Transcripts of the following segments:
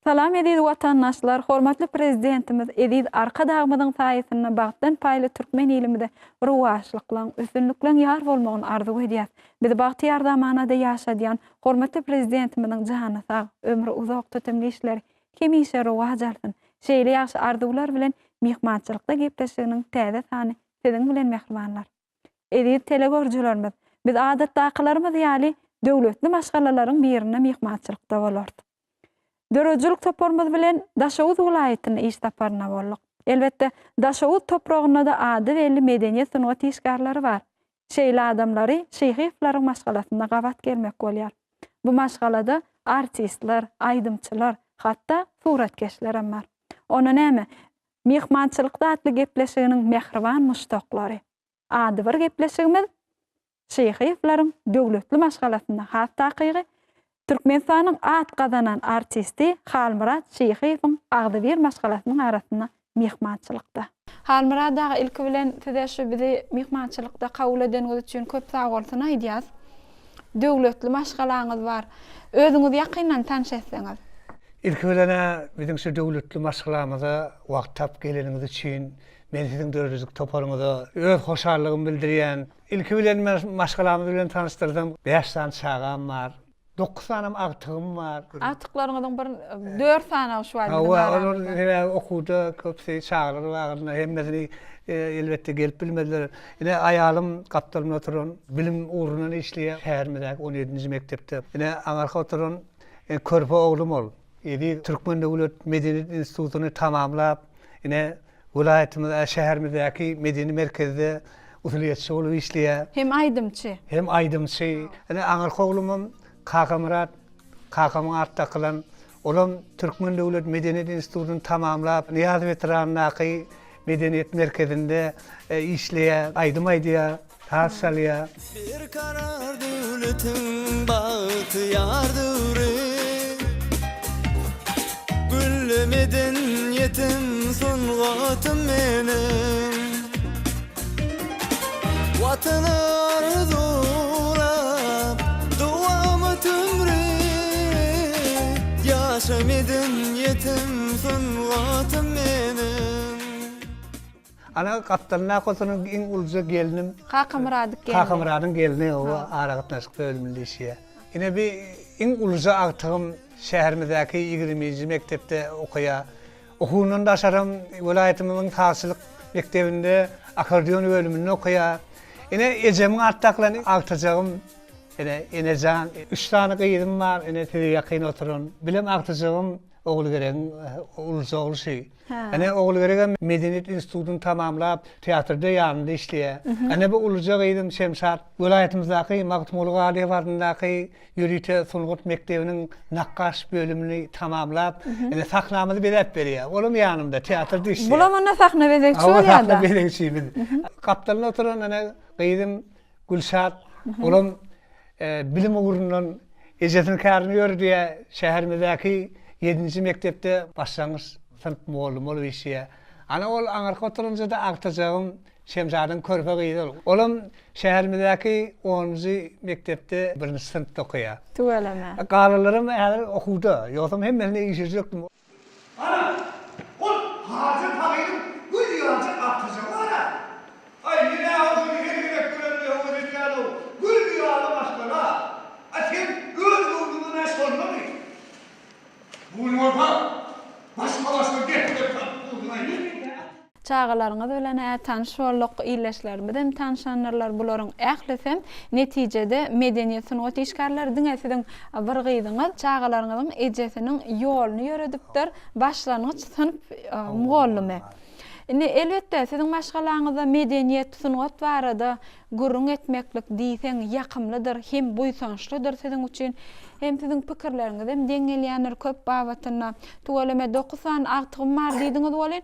Salam edid watandaşlar, hormatly prezidentimiz edid arka dagmydyň saýasyna bagtdan paýly türkmen ilimide ruwaşlyklaň, üstünlikleň ýar bolmagyny arzu edýär. Biz bagtyar zamanada ýaşadýan hormatly prezidentimiziň jana sag, ömrü uzak tötemli işleri hemişe ruwaj alsyn. Şeýle ýaşy arzuwlar bilen mihmançylykda gepleşiginiň täze sany siziň bilen mehribanlar. Edid telegörjülerimiz, biz adatdakylarymyz ýaly döwletli maşgalalaryň birine mihmançylykda bolardy. Döröjülük toparmaz bilen Daşawuz vilayatyna iş taparna boldyk. Elbetde Daşawuz toprağynda da ady belli medeniýet sunugat işgarlary bar. Şeýle adamlary şeýhiflaryň maşgalasyna gabat gelmek bolýar. Bu maşgalada artistler, aýdymçylar, hatda suratkeşler hem bar. Onu näme? Mihmançylykda atly gepleşiginiň mehriban muştoklary. Ady bir gepleşigimiz şeýhiflaryň döwletli maşgalasyna has takygy Türkmenistanyň at gazanan artisti Halmurat Şeýhiýewiň Agdybir maşgalasynyň arasyna mihmançylykda. Halmurat da ilk bilen size şu bizi mihmançylykda kabul edeniňiz üçin köp sag bolsun aýdýas. Döwletli maşgalaňyz bar. Özüňiz ýakyndan tanış etseňiz. İlk bilen biziň şu döwletli maşgalamyza wagt tap geleniňiz üçin men siziň dörüjlük toparyňyza öz hoşarlygymy bildirýän. İlk bilen maşgalamy bilen tanışdyrdım. 5 tane çağam bar. 9 sanam agtygym bar. Agtyklaryňyzyň bir 4 sana şu bar. Onlar okuda köpse çağlar wagtynda hemmesini elbetde gelip bilmediler. Ine ayalym gapdalymda oturan bilim uğruna işleýär. Şäherimizdäki 17-nji mektepde. Ine aňarka oturan körpe oglum bol. Edi Türkmen Döwlet Medeniýet Institutuny tamamlap, ine vilayatymyzda, şäherimizdäki medeni merkezde usuliýetçi bolup işleýär. Hem aýdymçy. Hem aýdymçy. Ine aňarka oglumym Kakamrat, Kakamyň artda kılan, olam Türkmen Döwlet Medeniýet Institutuny tamamlap, Niýaz veteranaky medeniýet merkezinde işleýär, aýdym aýdýar, taş salýar. Bir karar döwletiň bagty ýardyry. Güllemeden yetim sungatym menim. Watany arzulap, duamy tümri. Ýaşamedin yetim sungatym menim. Ana gapdalna kosunyň iň ulja gelinim Kakamradyň gelini o aragatnaşyk bölüminde işeýär. Ine bir iň ulja agtygym şäherimizdäki 20-nji mektepde okuýar. Okuwundan daşarym vilayatymyzyň tahsilik mektebinde akordeon bölüminde okuýar. Ine ejemiň artdakylaryny agtajagym enejan 3 tane gyýdym bar, ene tiri ýakyn oturan. Bilem agtajagym ogly gerek, ulja ogly şey. Ene ogly gerek Medeniýet Institutuny tamamlap, teatrda ýanynda işleýär. Ene bu ulja gyýdym Şemşat vilayatymyzdaky Magtymly Galy baryndaky ýürüýte sunugat mektebiniň nakkaş bölümini tamamlap, ene sahnamyzy berip berýär. Olum ýanymda teatrda işleýär. Bulamana sahna bezekçi bolýar. Sahna bezekçi. Kaptalna oturan ene gyýdym Gülşat, olum bilim uğrundan ejetini kärni ýördiýär. Şäherimizdäki 7-nji mektepde başlangyç sınıf muallim bolup işleýär. Ana ol aňarka oturunca da agtajagym Şemşadyň körpe gyýdy. Olam şäherimizdäki 10-njy mektepde 1-nji sınıfda okuýar. Tugalama. Galalarym häzir okuwda. Ýogsam hemmesini işirjekdim. Ana, ol hazır taýyp gül ýaňjy agtajak ara. Ay ýene hazır gerek bilen ýa-da gül ýaňy başgala. Sen öz uğruna sormady. Bu ýolda başgalasy getip tapdygyna Çağalaryňyz bilen tanış bolduk, ýyleşlerimiz hem tanışanlar bularyň ählisem netijede medeniýet sunugat işgarlary diňesiň bir gyýdyňyz çağalaryňyzyň ejesiniň ýoluny ýöredipdir. Başlangyç sınıf muallimy. Elbetde siziň maşgalaňyzda medeniýet sunugat barada gurrun etmeklik diýseň ýakymlydyr, hem buýsançlydyr siziň üçin. Hem siziň pikirleriňiz hem deňelýänler köp babatyna. Tugalama 9 san agtygym bar diýdiňiz bolan.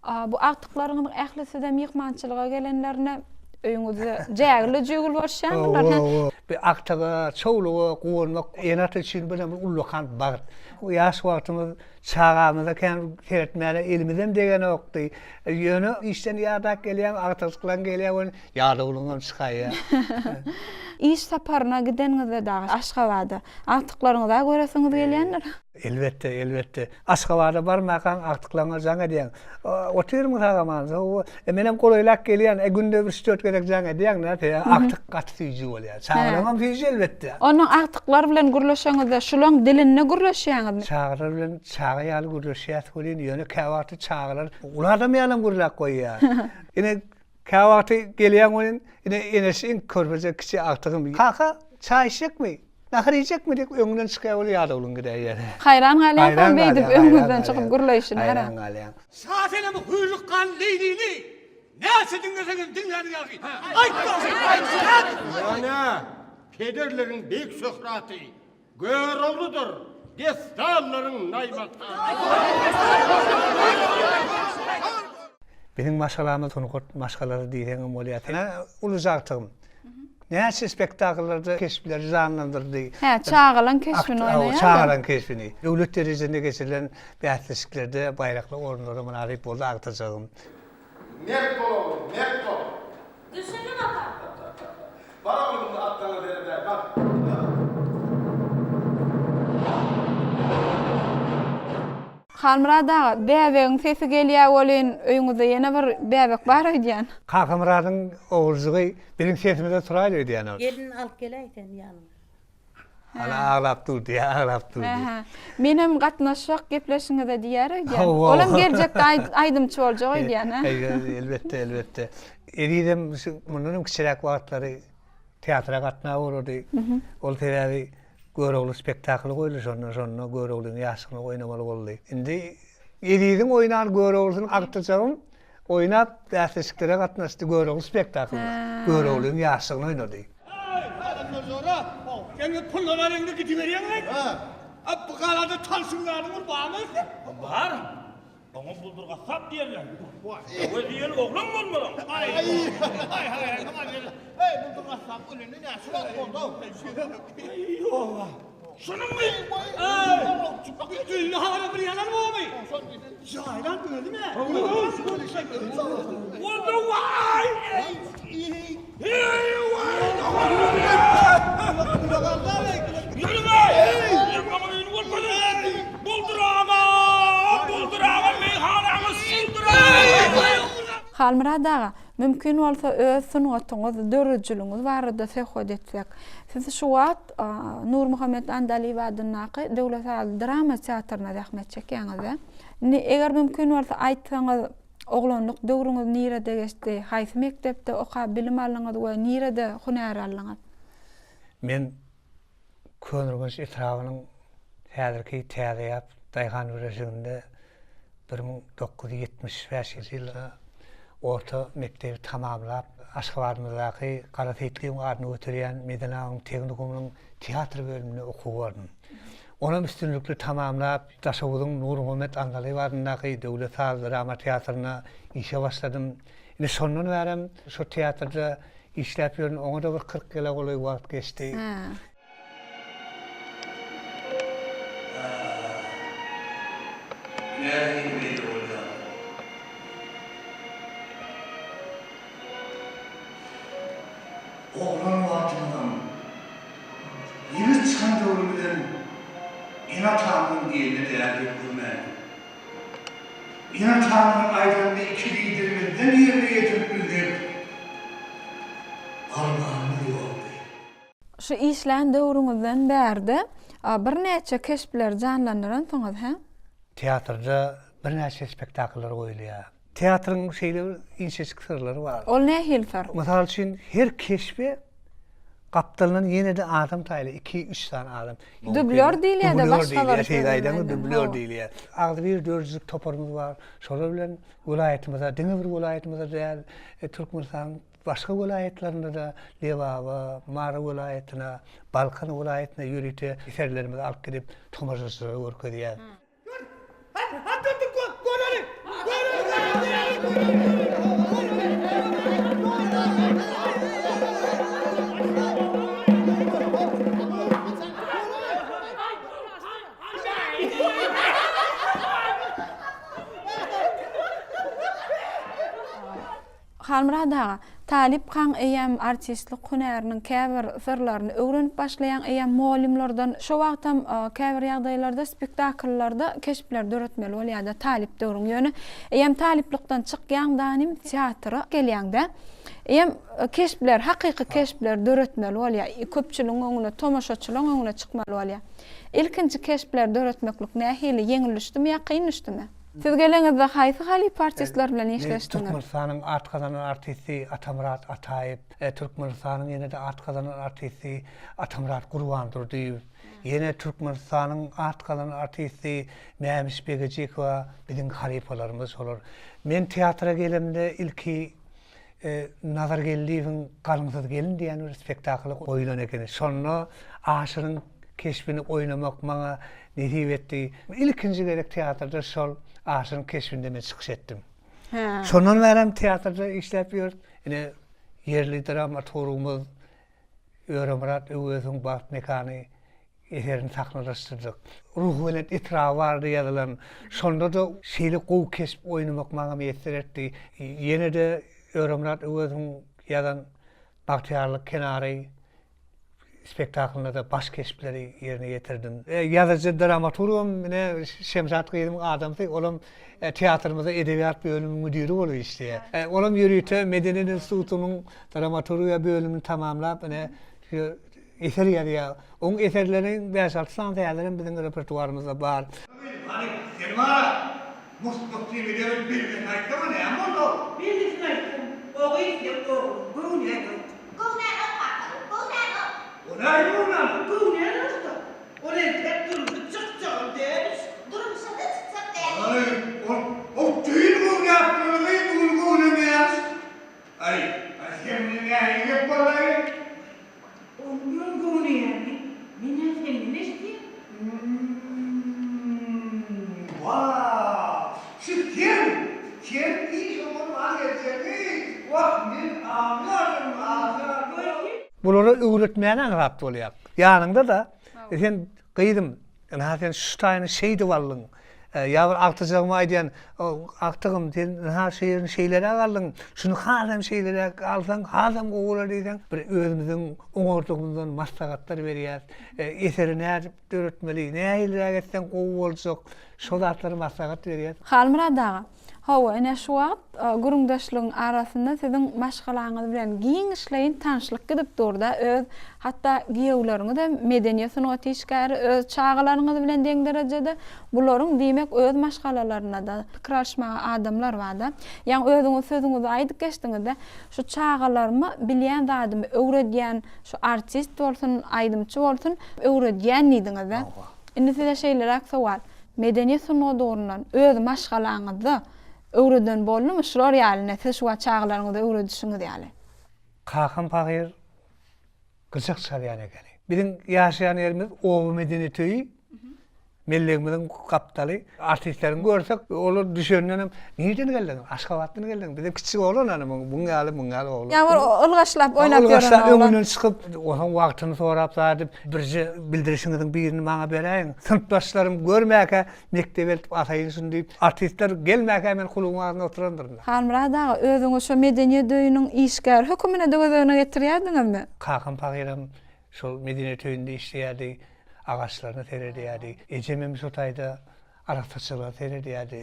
Bu agtyklaryňyň ählisi de mihmançylyga gelenlerine öýüňizde jägli jügül bolşanlar. Bir agtyga, çoğluğa, goýmak, enat üçin bilen ullukan bar. Ýaş wagtymyz çağamyzda keretmäne elimizden degen okdy. Ýöne işden ýardak gelýän, agtyklar gelýän, ýardygyňdan çykaýar. İş saparına gidenizde dağı Aşgabatda agtyklaryňyza göresiňiz gelýänler. Elbette. Aşgabatda barmakan aktıklaňa jaň edýän. Oturmy tagaman. Menem golaýlak gelýän, günde 3-4 gerek jaň edýän näte, aktyk gaty tüýji bolýar. Çağıramam tüýji elbette. Onun aktyklar bilen gürleşeňizde şulaň diline gürleşýäňizmi? Çağırar bilen çağa ýaly gürleşýär bolýan, ýöne käwagty çağırar. Ular da meňem gürlek goýýar. Ine käwagty gelýän bolýan, ine eneşiň körbeje kiçi aktygym. Kaka, çay içecekmi? Nahar yiyecekmi diýip öňünden çykýar bolýar olun gideýär. Hayran galýan beýdip öňüňizden çykyp gürleýişini ara. Hayran galýan. Saatine bu huylukkan leylini. Näçe dinleseňiz dinläni ýagy. Aýt. Ana, pederlerin büyük söhratı, görevlidir, destalların naybata. Benim maşalamy tunukurt maşgalary diýeňim bolýar. Uluzagtygym. Näçe spektakllarda keşpler janlandyrdy. Çağılan keşfini oýnaýar. Çağılan keşfini. Döwlet derejesinde geçirilen bählisliklerde baýrakly orunlary manaryp boldy agtajagym. Merk olalım, merk ol. Düşünün ata. Bana oğlum atlarına verirler, bak. Halmurad ağa, bäbegiň sesi gelýär bolýan, öýüňizde ýene bir bäbek bar öýdýän. Kakamradyň owurjygy benim sesimde turaýly öýdýän. Gelin alıp geläýten ýanyma. Ana ağlap durdy, ağlap durdy. Menem gatnaşak gepleşiňizde diýär öýdýän. Oh, wow. Olam geljek aýdymçy boljak öýdýän. Elbette. Eridem munun kiçirek wagtlary teatra gatnaýa boldy. Ol teräbi görewli spektakly goýly şonno görewliň ýaşyny oýnamaly boldy. Indi eridiň oýnan görewliň aktajagym oýnap bählisliklere gatnaşdy görewli spektakly. Görewliň ýaşyny oýnady. Sen pullarını gidiverýän mi? Bu galada tansınlarını barmy? Var. Bana buldurga sap diýerler. Öýe diýen oglum bolmaram. Ay, aman gel. Hey, buldurga sap ölüni näçe boldy? Yolla. Şunuňmy? Çıpak ýüzüne hara bir ýalan bolmy? Jaýlan öldüme? Oldu vay! Halmurad ağa, mümkin bolsa öz sungatyňyz, dörrüjlüğüňiz barada söhbet etsek. Siz şu wagt Nur Muhammed Andaliýew adynaky Döwlet Drama Teatryna rahmet çekýäňiz. Eger mümkin bolsa aýtsaňyz, oglanlyk döwrüňiz nirede geçdi? Haýsy mektepde okap bilim alýaňyz we nirede hunar alýaňyz? Men Könürgünç etrawynyň häzirki täzeyap Daýhan Üreşiginde 1975 ýylda orta mektebi tamamlap Aşgabatymyzdaky Gara Teýtliň adyny götürýän Medinaň Teknikumynyň teatr bölümine okubardym. Onam üstünlükli tamamlap Daşawydyň Nur Muhammed Andaliýew adynaky Döwlet Drama Teatryna işe başladym. Ine şondan berem şu teatrda işläp ýörün, oňa da bir 40 ýyla goly wagt geçdi. Oğlan vatından yeni çıkan doğru bilen İnatan'ın diyeline değerli görmen. İnatan'ın aydınlığı iki lidermeden yerine getirip bildir. Armağanı yoldu. Şu işlän döwrüňizden bärde bir näçe keşpler janlanýan soňuz, ha? Teatrda bir näçe spektaklylar goýulýar. Teatrın şeyleri, inşeçik sırları var. Ol ne hilfer? Mesela için her keşfe kaptanın yine de adam taýly 2-3 tane adam. Dublör diýilýär de başgalar. Dublör diýilýär. Agdy bir dörjlük toparymız var. Şolar bilen vilayetimize, diňe bir vilayetimize däl, Türkmenistan başga vilayetlerinde de Lewawa, Mara vilayetine, Balkan vilayetine ýürüte eserlerimizi alyp gidip tomaşaçylyk görkezýär. Halmurad ağa, talip kan eýem artistlik hünäriniň käbir sırlaryny öwrenip başlayan eýem muallimlerden şu wagtam käbir ýagdaýlarda spektakllarda keşpler döretmeli bolýar-da talip döwrüň ýöne. Eýem taliplikden çykýan danym teatra gelýäňde eýem keşpler, hakyky keşpler döretmeli bolýar. Köpçüligiň öňüne, tomaşaçylaryň öňüne çykmaly bolýar. İlkinji keşpler döretmeklik nähili yeňilişdimi ýa kynlaşdymy? Siz geleňizde haýsy halip artistler bilen işleşdiňiz? Türkmenistanyň art kazanan artisti Atamurat Ataýew, Türkmenistanyň ýene-de art kazanan artisti Atamurat Gurbandyr diýip, ýene Türkmenistanyň art kazanan artisti Mämiş Begejikowa biziň halipalarymız bolar. Men teatra gelemde ilki nazar geldiğin kalımsız gelin diyen bir spektaklı oynan ekeni. Sonra aşırın keşfini oynamak bana nesip etti. İlkinci gerek teatrda sol aşırın keşfinde men çıkış ettim. Sondan verem teatrda işlep yurt. Yine yerli dramaturgumuz Öremurat Öwez'in baht mekanı eserini saknalaştırdık. Ruhunet itra vardı yazılan. Sonda da şeyli qow kesip oynamak bana mesir etti. Yine de Öremurat Öwez'in yazan Bahtiyarlyk kenary spektaklynda da baş keşpleri yerine getirdim. Yazıcı dramaturgum mine Şemsat Gıydym adamdy. Olam teatrymyzda edebiýat bölüminiň müdiri bolup işleýär. Olam ýürüýte Medeniýet Institutynyň dramaturgiýa bölümini tamamlap mine eser ýazýar. Oň eserleriň 5-6 sanatçylaryň biziň repertuarymyzda bar. Hani Selma Mustafa Bey'in bir haykama ne ama bir disneydim. O giyip o gurune. Ona yuna gurune nasıl? Onun tek durumu çıkacak der. Durum sana çıkacak der. Ay o düğün bu yaptığı gurune mi yaz? Ay şimdi ne yapalım? Onun gurune yani. Mine feminist. Wow! Şu kim iş olmaz geçerli. Vah min anlarım ağzına. Bulary öwretmäne anlap bolýar. Ýanynda da sen gıydym. Sen şu taýyny şeýdi wallyň. Ýa-da aktyjygyma aýdýan aktygym sen ha şeýlerini şeýlere agaldyň. Şunu hazam şeýlere alsaň, hazam gowular diýsen, bir özümiziň oňordugymyzdan maslahatlar berýär. Eserini nädip döretmeli, näýilere etsen gowy boljak, şol zatlary maslahat berýär. Halmurad ağa, hawa ene şu wagt gurungdaşlygyň arasynda siziň maşgalaňyz bilen giň işleýin tanşlyk gidip durda öz hatta giýewleriňi de medeniýet sunaty işgäri öz çağalaryňyz bilen deň derejede bularyň diýmek öz maşgalalaryna da kraşmaga adamlar barda. Ýani özüňiz sözüňizi aýdyp geçdiňizde şu çağalarmy bilýän zadymy öwredýän şu artist bolsun, aýdymçy bolsun öwredýän diýdiňizde. Indi size şeýler aksawal. Medeniýet sunadorunan öz maşgalaňyzy öwreden bolmy şular ýalyna siz şu çağlaryňyzda öwredişiňiz ýaly. Kakan Pagyr gıçak çalýan ekeni. Biziň ýaşaýan ýerimiz ow medeniýeti, millegimiziň kaptaly. Artistleriň görsek, olar düşünýänem, "Nereden geldiň? Aşgabatdan geldiň." Bize kiçik oğlan hanım, buňaly oğlan. Ýa-da ılgaşlap oýnap ýören ýören oğlan. Öňünden çykyp, oňa wagtyny sorap zadyp, birje bildirişiňiziň birini maňa beräýin. Sınıfdaşlarym görmäke mektep eltip ataýyn şunu diýip, artistler gelmäke men kulugyny oturandyrlar. Halmurad ağa, özüňiz şu medeniýet öýüniň işgär hökümine de gözüne getirýärdiňizmi? Kakan Pagyram şol medeniýet öýünde işleýärdi. Ağaçlarını seyrediyordu. Ecemim Sotay'da Araftaçılar seyrediyordu.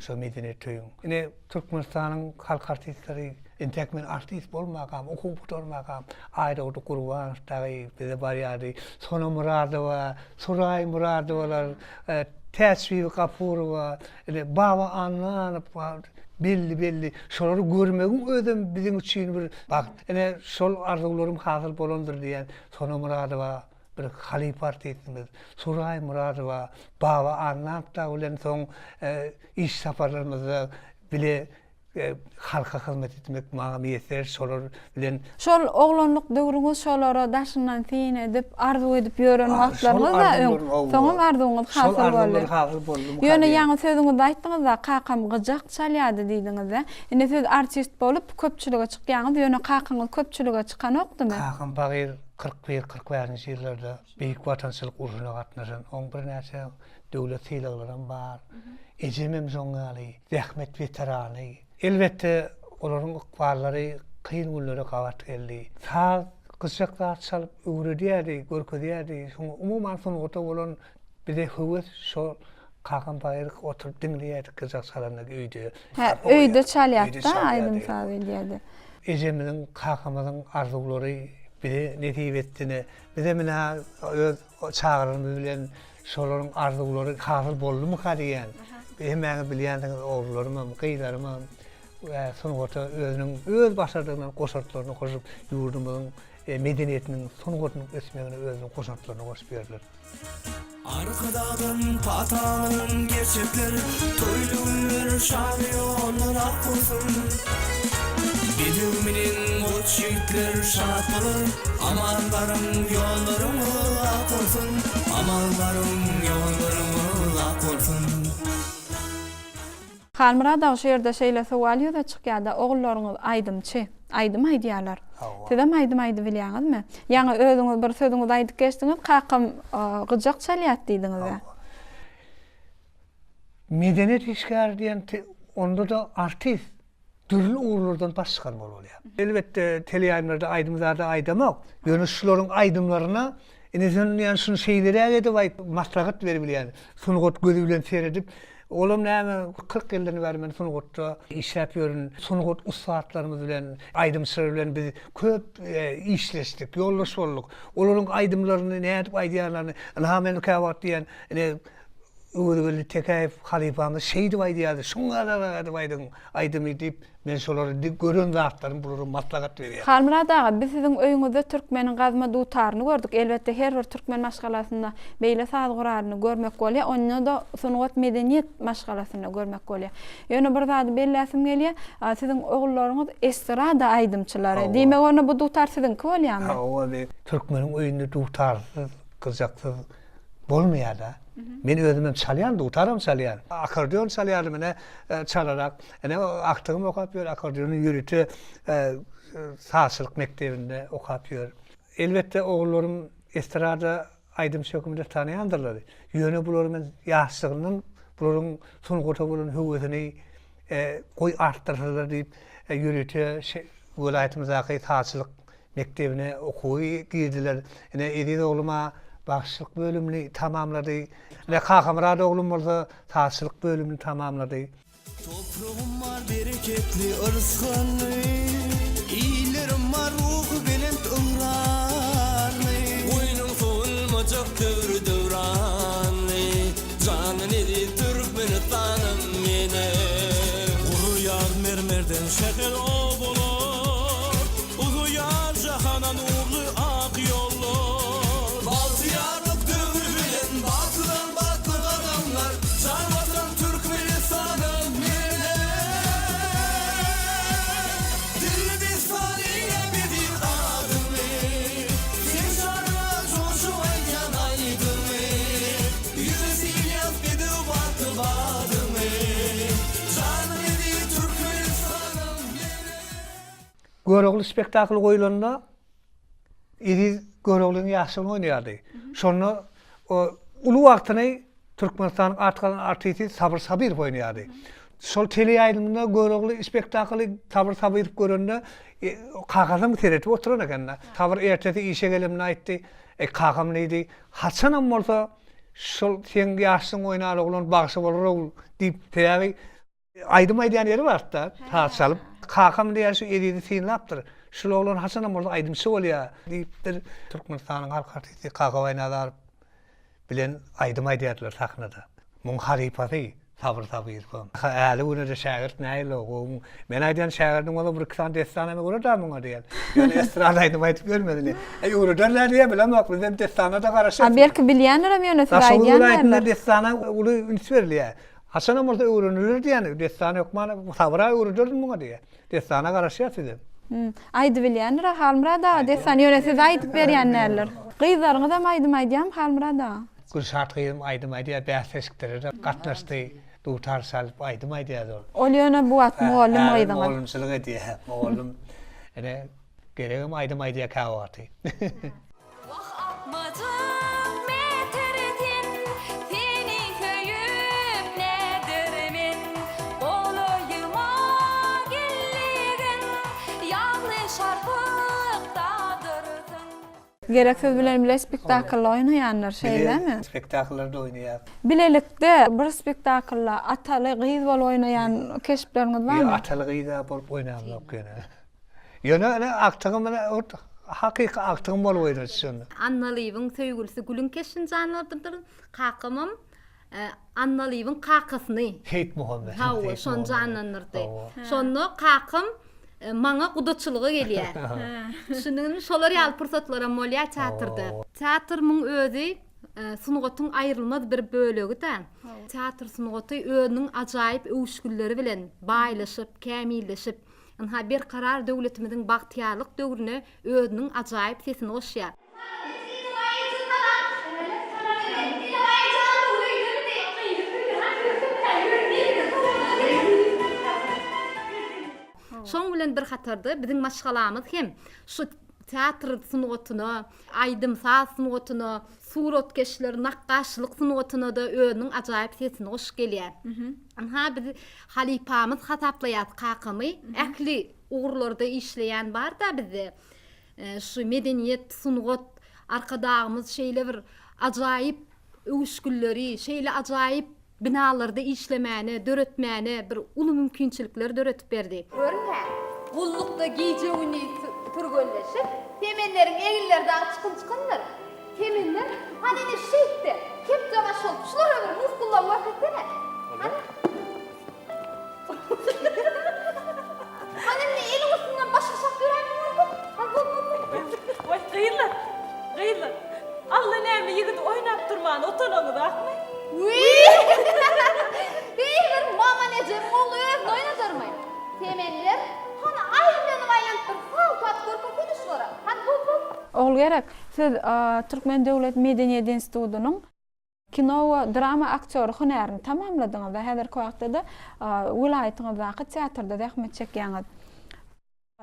Şu medeniýet öýün. Yine Türkmenistanyň halk artistleri entekmen artist bolmakam, okup durmakam, aýda Gurban tagy bize barýardy. Sona Muradowa, Suray Muradowalar, Täsbih Gapurowa, Baba Anlan belli şolary görmegiň özüm biziň üçin bir bak. Ene şol arzularym hasyl bolandyr diýen Sona Muradowa bir halip artistimiz, Suray Muradowa, Baba Anlan da bilen soň iş saparlarymyzda bile halka hyzmat etmek maňa meýser, şolar bilen Şol oglanlyk döwrüňiz şolara daşyndan fin edip, arzu edip ýören wagtlaryňyzda soňam arzuňyz hasyl boldy. Ýöne ýaňy sözüňizde aýtdyňyzda kakam gyjak çalýardy diýdiňizde. Indi siz artist bolup köpçülige çykýaňyz, ýöne kakaňyz köpçülige çykan okdymy? Kakan Pagyr 41-40-njy ýyllarda beýik watançylyk uruşuna gatnaşan 11 näçe döwlet sylagylarym bar. Ejemem joňaly, zähmet veterany. Elbetde olaryň ykballary kıyın günlere kavat geldi. Sağ kızcaklar çalıp öğrediyordu, görkediyordu. Umuman sonunda olan bir de hıvız şu kakan bayırık oturup dinleyerdik kızcak çalanlık öydü. Ha, öýde çalýardy da aýdym sag edýärdi. Ejemizin, kakamızın arzuları bir de netip ettiğini, bir de mina öz çağırını bilen şoların arzuları hasıl boldu mu diýen. Hemen bilýäňiz oğullarym, kıylarym ve sonunda özünün öz başardığından koşartlarını koşup yurdumuzun medeniyetinin sonuncusunun ismini özünün koşartlarını koşup berdiler. Arkadan patanın gerçekler, toylunlar şamiyonlar akılsın. Bilüminin o çiftler şart olur, amanlarım yollarımı akılsın, amanlarım yollarımı akılsın. Halmyrada şu ýerde şeýle sowal ýöze çykýarda oğullaryňyz aýdymçy, aýdym aýdýarlar. Sizem aýdym aýdy bilýäňizmi? Ýa-ni özüňiz bir sözüňiz aýdyp geçdiňiz, kakam gyjak çalýat diýdiňiz. Medeniyet işgär diýen onda da artist türlü uğurlardan baş çıkarmalı oluyor. Elbette teleýanlarda aýdymlarda aýdamak, ýönüşçülerin aýdymlaryna yani şunu şeyleri edip maslahat verebilýär. Sunugot gözü bilen seyredip oğlum näme 40 ýyldan beri men sunugotda işläp ýörün. Sunugot ustaatlarymyz bilen, aýdymçylar bilen biz köp işleşdik, ýoldaş bolduk. Olaryň aýdymlaryny nädip aýdýarlaryny, ana men käwat diýen, öwrüli tekayip halifamız şeydi aýdýardy. Şuňa da aýdym edip men şolary görün zatlaryny bulurum, maslahat berýär. Halmyrad aga, biz siziň öýüňizde türkmeniň gazma dutaryny gördük. Elbette her bir türkmen maşgalasynda beýle saz guraryny görmek bolýar. Onda da sunugat medeniýet maşgalasyny görmek bolýar. Ýöne bir zat belläsim gelýär. Siziň oğullaryňyz estrada aýdymçylary. Diýmek onu bu dutar siziňki bolýarmy? O türkmeniň öýünde dutarsyz, gyzaksyz bolmaýar da. Men özüm çalýan, dutarym çalýan. Akordeon çalýardy mene çalarak. Ene aktygym okap ýör, akordeony ýürüti sazçylyk mektebinde okap ýör. Elbette oğullarym estrada aýdym şökümde tanýandyrlar. Ýöne bularymyň ýaşlygynyň, bularyň sunugota bolan höwesini goý artdyrdylar diýip ýürüti welaýatymyzdaky sazçylyk mektebine okuwy girdiler. Ene edi oğluma başlyk bölümini tamamlady. Ne Kakamrad oğlum bolsa taşlyk bölümini tamamlady. Toprağım var bereketli ırzgınlı, iyilerim var ruhu bilen ıhrarlı. Oyunun soğulmacak dövr dövranlı, canın edi Türkmeni tanım mene. Uru yar mermerden şeker o bulur, uzu yar cahanan uğurlu ak yollar. Baltı yarlık dövr bilen batıdan batlı adamlar, can vatan Türkmeni tanım mene. Dilli destaniyle bedir adımı, sen şarına coşu ayyan aydımı. Yüzesi ilyas bedi batı badımı, canım edi Türkmeni tanım mene. Göroglu spektakl goýulanda edi göroglyň ýaşyny oýnaýardy. Şonu o ulu wagtyny Türkmenistanyň artgalan artisti Sabir Sabirov oýnaýardy. Şol teleýaýlymda görogly spektakly Sabir Sabirov görende kagazym seretip oturan ekenler. Sabir ertesi işe gelimini aýtdy. Kagam neydi? Haçanam bolsa şol sen ýaşyň oýnar oglan bagşy bolar diýip teýägi aýdym aýdýan ýeri bar da. Taş çalyp Kakam diýär şu edidi synlapdyr. Şol oglan Hasanam bolsa aýdymçy bolýar diýipdir. Türkmenistanyň halk artisti Kaka Waynadar bilen aýdym aýdýarlar sahnada. Muň halifasy Sabir Sabirov. Äli güne de şägirt näýle ogum. Men aýdýan şägirdiň bola bir kısan destanamy göre da muňa diýär. Ýöne estrada aýdym aýdyp görmedini. Ýurdanlar diýär bilen bak bizim destanada garaşyp. Belki bilýänler ýöne siz aýdýanlar. aýdýanlar. Destana uly üns berilýär. Hasanam bolsa öwrenilir diýär. Destana ýokmany Sabira öwrenilir muňa diýär. Destana garaşýar sizem. Aýdy bilýänler Halmyrada destan ýöne siz aýdyp berýänler. Gyzlaryňyz da aýdym aýdýam Halmyrada. Gülşat Kıyım aýdym aýdýar, bäsleşikleri gatnaşdy, dutar salyp aýdym aýdýar. Ol ýöne bu at muallim aýdyň. Muallimçilik edýär. Muallim ene geregim aýdym aýdýar kawaty. Yalnız Gerek söz bilen bile spektakl oynayanlar şeylemi? Spektakllarda oynaýar. Bilelikde bir spektaklla ataly gyz bol oynayan keşipleriniz barmy? Atalygyda bolup oýnanlar gene. Ýöne aktygym orta hakyky aktygym bolup oýnaşýan. Annalybyň söýgülisi Gülün Keşin janlardyr. Kakymym Annalybyň kakasyny. Heyt Muhammed. Hawa şon janlanyrdy. Şonu kakym maňa gudaçylygy gelýär. Şunun şolar ýaly pursatlara molýa teatrda. Teatrmyň özü sunugatyň aýrylmaz bir bölegi de. Teatr sunugaty özüniň ajaýyp öwüşgülleri bilen baýlaşyp, kämilleşip, anha bir karar döwletimiziň bagtýarlyk döwrüne özüniň ajaýyp sesini goşýar. Şoň bilen bir hatarda biziň maşgalamyz hem şu teatr sunugatyna, aýdymsaz sunugatyna, suratkeşler, nakkaşlyk sunugatyna da özüniň ajaýyp sesini goş gelýär. Anha biz halipamyz hataplaýar kakymy, ähli ugurlarda işleýän bar da bizi. Şu medeniýet, sunugat, arkadagymyz şeýle bir ajaýyp öwüşgülleri, şeýle ajaýyp binalarda işlemäni, döretmäni bir uly mümkinçilikler döretip berdi. Görme, gullukda giyjegini türgölleşip, temenlerin egillerde açkın-çıkınlar. Temenler, hani ne şeydi, kep jamaş olup, şulara bir muskullan vakitene. Hani ne elin üstünden başka şak gören mi oldu? Vay gıyırlar, gıyırlar. Allah näme yigit oynap durman, otonomu da akmay. Değil mama necem oğlu özünü oynadırmay. Temenler, hani aylanıp salpat görüp konuşlara. Hadi bul. Ol gerek. Siz Türkmen Döwlet Medeniýet Institutynyň kino we drama aktýory hünerini tamamladyňyz we häzirki wagtda da vilayatyňyzdaky teatrda rahmet çekýäňiz.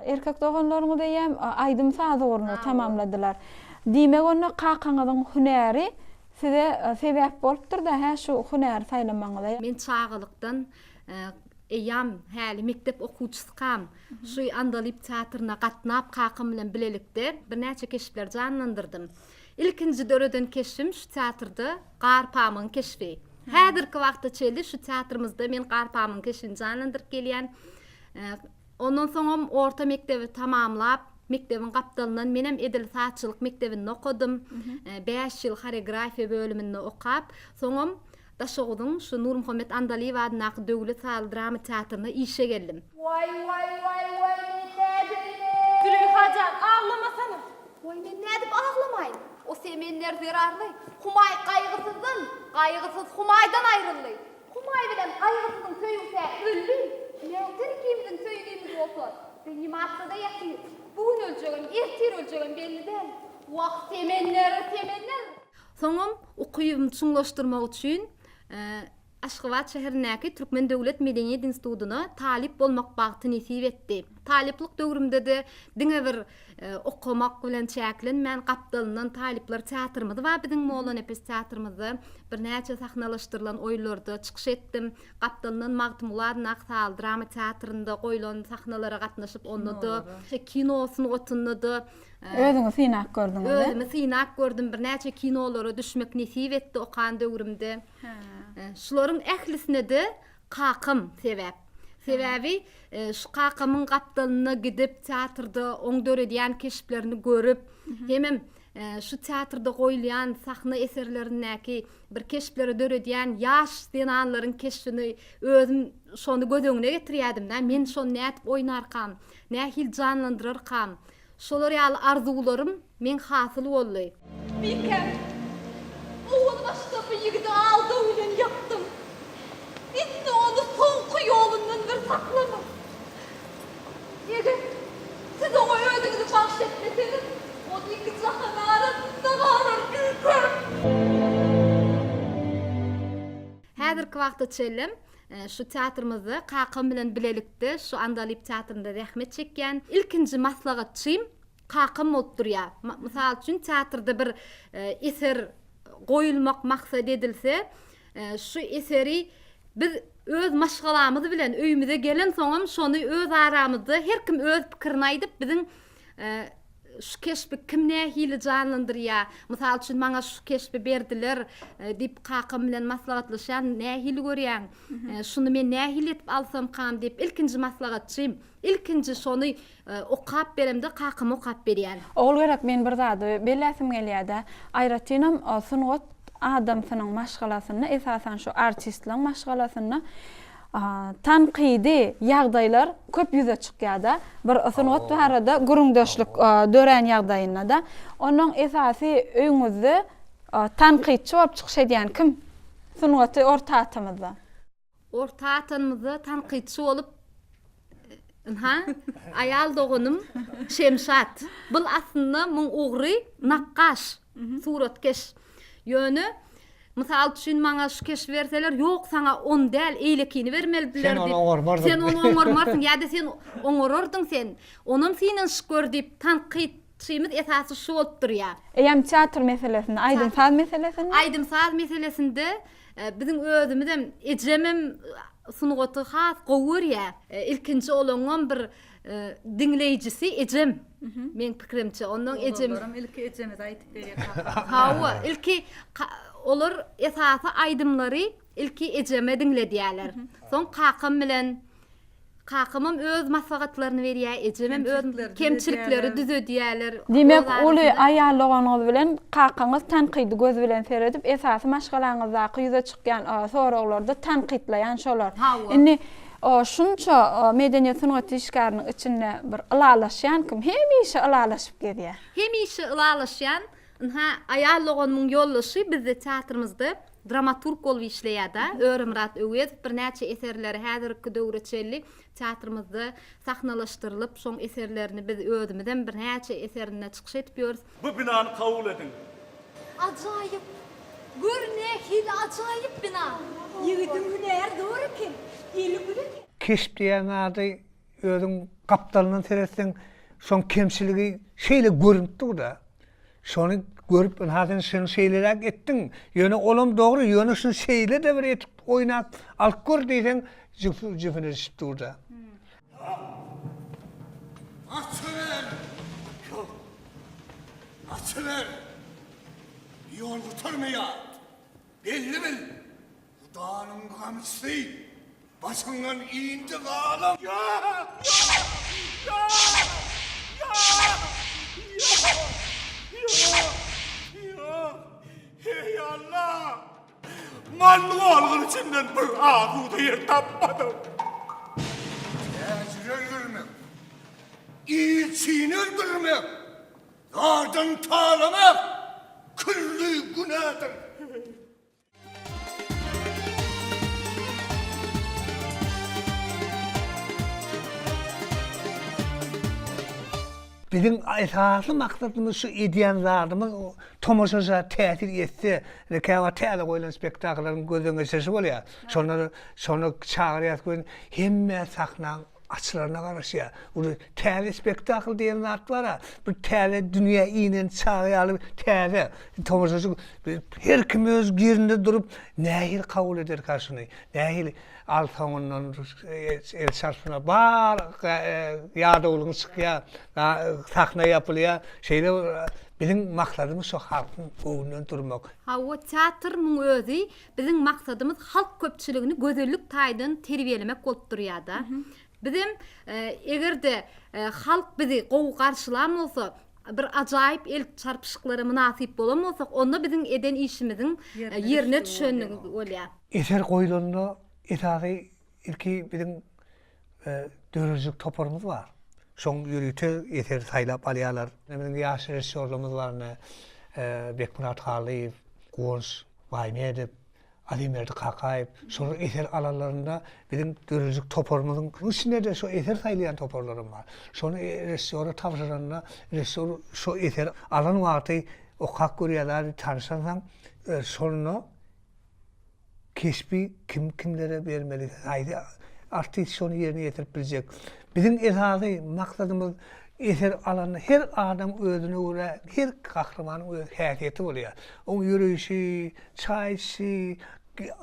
Erkek doganlaryňyz hem aýdymsaz uguruny tamamladylar. Diýmek onda kakaňyzyň hüneri size sebäp bolupdyr da ha şu hüneri saýlamaňyza. Men çağılykdan eýam häli mektep okuwçysykam. Şu Andalyp teatrına gatnap kakym bilen bilelikde bir näçe keşipler janlandyrdym. İlkinji döreden keşim şu teatrda Garpamyň keşfi. Häzirki wagtda çeli şu teatrymyzda men Garpamyň keşini janlandyryp gelýän. Ondan soňra orta mektebi tamamlap, mektebiň gapdalyndan menem edil saatçylyk mektebinde okudum. 5 ýyl koreografiýa bölüminde okap, soňra Daşoğudun şu Nur Muhammed Andalyp adynaky döwlet sal drama teatrına işe geldim. Vay Züleyhacan ağlamasana. Oy men nädip ağlamaýyn? O semenler zerarly. Humay gaýgysızdan, gaýgysız Humaydan aýryldy. Humay bilen gaýgysyzyň söýgüse öldü. Nädir kimdiň söýgümiz bolsa, benim maksada ýatyr. Bugün öljegim, ertir öljegim belli däl. Wagt semenler. Soňra okuýum çuňlaşdyrmak üçin Aşgabat şäherindäki Türkmen Döwlet Medeniýet Institutyna talip bolmak bagty nesip etdi. Taliplik döwrümde de diňe bir okumak bilen çäklen men gapdalyndan talipler teatrymyzy we biziň Moğlan Epes teatrymyzy bir näçe sahnalaşdyrylan oýlarda çykyş etdim. Gapdalyndan Magdumlar Naksal drama teatrynda goýulan sahnalara gatnaşyp onda da kinosyny otunda da Özüňi synak gördüňiz. Özümi synak gördüm, bir näçe kinolara düşmek nesip etdi okan döwrümde. Şularyň ählisine de kakym sebäp. Sebäbi şu kakymyň gapdalyna gidip teatrda oň döredýän keşiplerini görüp, hemem şu teatrda goýulýan sahna eserlerindäki bir keşipleri döredýän ýaş ssenalaryň keşfini özüm şonu göz öňüne getirýärdim da. Men şonu nädip oýnarkam, nähil janlandyrarkam. Şolar ýaly arzularym men hasyl boldy. Bilkem. Oğul başta bir yigidi aldı ulen yaptım. Etti onu soňky ýolundan bir saklama. Eger siz oňa ödüňizi bahş etmeseniz, o iki jahan arasynda galar ülkem. Häzirki wagtda çellem şu teatrymyzy kakym bilen bilelikde şu Andalyp teatrynda rahmet çekýän ilkinji maslahatçym kakym bolup durýar. Mysal üçin teatrda bir eser goýulmak maksat edilse, şu eseri biz öz maşgalamyzy bilen öýümüze gelen soňam şonu öz aramyzda her kim öz pikirini aýdyp biziň şu keşpi kim nähili canlandyrýar? Mysal üçin maňa şu keşpi berdiler diýip kakam bilen maslahatlaşan nähili görýän? Şunu men nähili etip alsam kam diýip ilkinji maslahatçym. İlkinji şonu okap beremde kakam okap berýän. Ol gerek men bir zady belläsim gelýär-de. Aýratynam sunugat adamsynyň maşgalasyny esasen şu artistliň maşgalasyny tanqidi ýagdaýlar köp ýüze çykýar-da. Bir sunugat barada gurungdaşlyk dören ýagdaýynda da onuň esasy öňüzde tanqidçi bolup çykşadýan kim? Sunugaty ortatymyzda. Ortatymyzda tanqidçi bolup ayal dogunum Şemşat. Bul aslında mun ugry naqqaş, suratkeş. Yönü misal üçin maňa şu keş berseler, ýok saňa on däl, eýlekini bermelidiler diýip. Sen onu oňormardyň. Sen onu oňormarsyň, ýa-da sen oňorardyň sen. Onam senen şükür diýip tanqidçimiz esasy şu bolupdyr ýa. Eýem teatr meselesinde, aýdym saz meselesinde. Aýdym saz meselesinde biziň özümizem ejemem sunugaty has gowur ýa. İlkinji olaňam bir dinleýijisi ejem. Men pikirimçe onuň ejem. ilki ejemiz aýtyp berýär. Hawa ilki olar esasy aýdymlary ilki ejeme dinledýärler. Soň kakam bilen kakamam öz maslahatlaryny berýär, ejemem öz kemçilikleri düzedýärler. Demek uly aýallyganyňyz bilen kakaňyz tanqidi göz bilen seredip esasy maşgalaňyzdaky ýüze çykýan soraglarda tanqidlaýan şolar. Indi şunça medeniýet sunugat işgäriniň içinde bir ılalaşýan kim? Hemişe ılalaşyp gelýär. Hemişe ılalaşýan aýallyganyň ýollaşy bizde teatrymyzda dramaturg bolup işleýär-da. Ömürat Öwet bir näçe eserleri häzirki döwreçeli teatrymyzda sahnalaşdyrylyp, şoň eserlerini biz özümizden bir näçe eserine çykyş etip ýörüs. Bu binany kabul edin. Ajaýyp. Gör nähili ajaýyp bina. Ýigitiň hünär döwür eкен. Eli bilen. Keşp diýen ady özüň kaptalyny teresiň şoň kemçiligi şeýle görünipdi da. Şonu görüp hazır şunu şeylerek ettin. Yönü olum doğru, yönü şunu şeyle de bir etip oynat. Alıp gör deysen cüfünü işip durda. Açıver! Açıver! Yol kurtarmaya! Belli bil! Dağının kamçısı! Başından iyince dağılım! Ya! Hey Allah! Manlı olgun içinden bir ağzı yer tapmadım. Tecrübe öldürmek, İçini öldürmek, yardım tağlamak, küllü günahdır. Bizim esasy maksadymız şu ideýanlarymyz tomoşaja täsir etse, rekama täze goýulan spektaklaryň gözüň geçirişi bolýar. Şonu çağırýar, hemme sahnaň açylaryna garaşýar. Ulu täze spektakl diýen zat bar, bir täze dünýä inen çağırýar, täze tomoşaja her kim öz ýerinde durup nähil kabul eder karşyny. Nähil alfaňyndan el sarfına bar ýa-da ulun çykýar, sahna ýapylýar. Şeýle bizim maksadymız şu halkyň öňünden durmak. Hawa teatrmyň özü bizim maksadymız halk köpçiligini gözellik taýdan terbiyelemek bolup durýar-da. Bizim egerde halk bizi gowy garşylamasa, bir ajaýyp el çarpışyklary münasip bolamasa, onda bizim eden işimiziň ýerine düşenligi bolýar. Eser goýulanda esasy ilki bizim dörüjlük toparymız var. Şoň ýürüte eser saýlap alýarlar. Bizim ýaşy rejissörlerimiz bar, Bekmurat Halyýew, Gurs Baýmedip, Alimerdi Kakaýew. Şol eser alanlarynda bizim dörüjlük toparymyzyň içinde de şu eser saýlayan toparlarym bar. Şonu rejissöre tapşyranda rejissör şu eser alan wagty okak görýärler, tanışansaň şonu keşpi kimlere bermeli? Haydi artist şonu yerine getirip bilecek. Bizim esasy maksadymız eser alanı her adam özüne göre, her kahramanyň öz häsiýeti bolýar. O ýürüyüşi, çaýşy,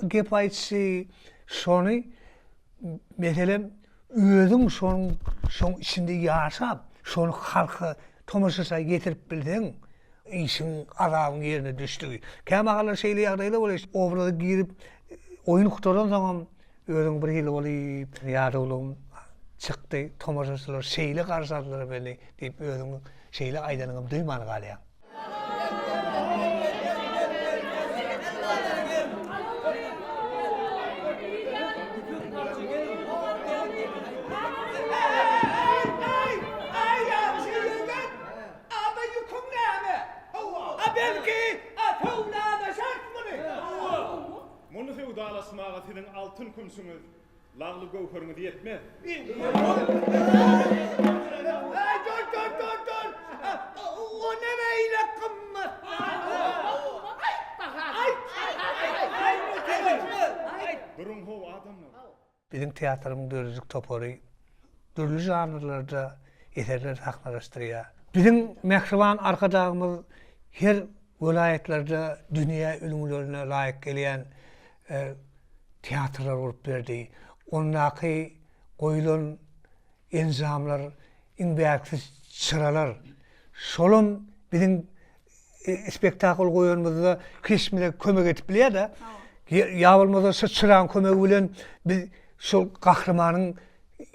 gep aýtşy, şonu meselem özüň şoň içinde ýaşap, şonu halka tomaşa getirip bildiň, işin azabın yerine düşdügi. Kämagalar şeýle ýagdaýlar bolar. Obrada girip oyun kutaran zaman özüň bir hili bolyp ýarulum çykdy. Tomaşaçylar şeýle garşadylar beni diýip özüň şeýle aýdanyňam duýman galýar. Muny hewdalaşmaga senin altın kumsuňyz, lagly gowheryňi diýetme. Dur. O ne meyle kımmat. Durun ho adamlar. Bizim teatrymyň dörüzlük topary dürli janrlarda eserler haklaşdyrýar. Bizim Mehriban arkadagymyz her welaýetlerde dünýä ülümlerine laýyk gelýän teatrlar urup berdi. Onnaky goýulan enzamlar, inbäksiz çıralar. Şolum bizim spektakl goýanmyzda kesmile kömek etip bilýär da. Ýa şu çıran kömegi bilen biz şol gahrymanyň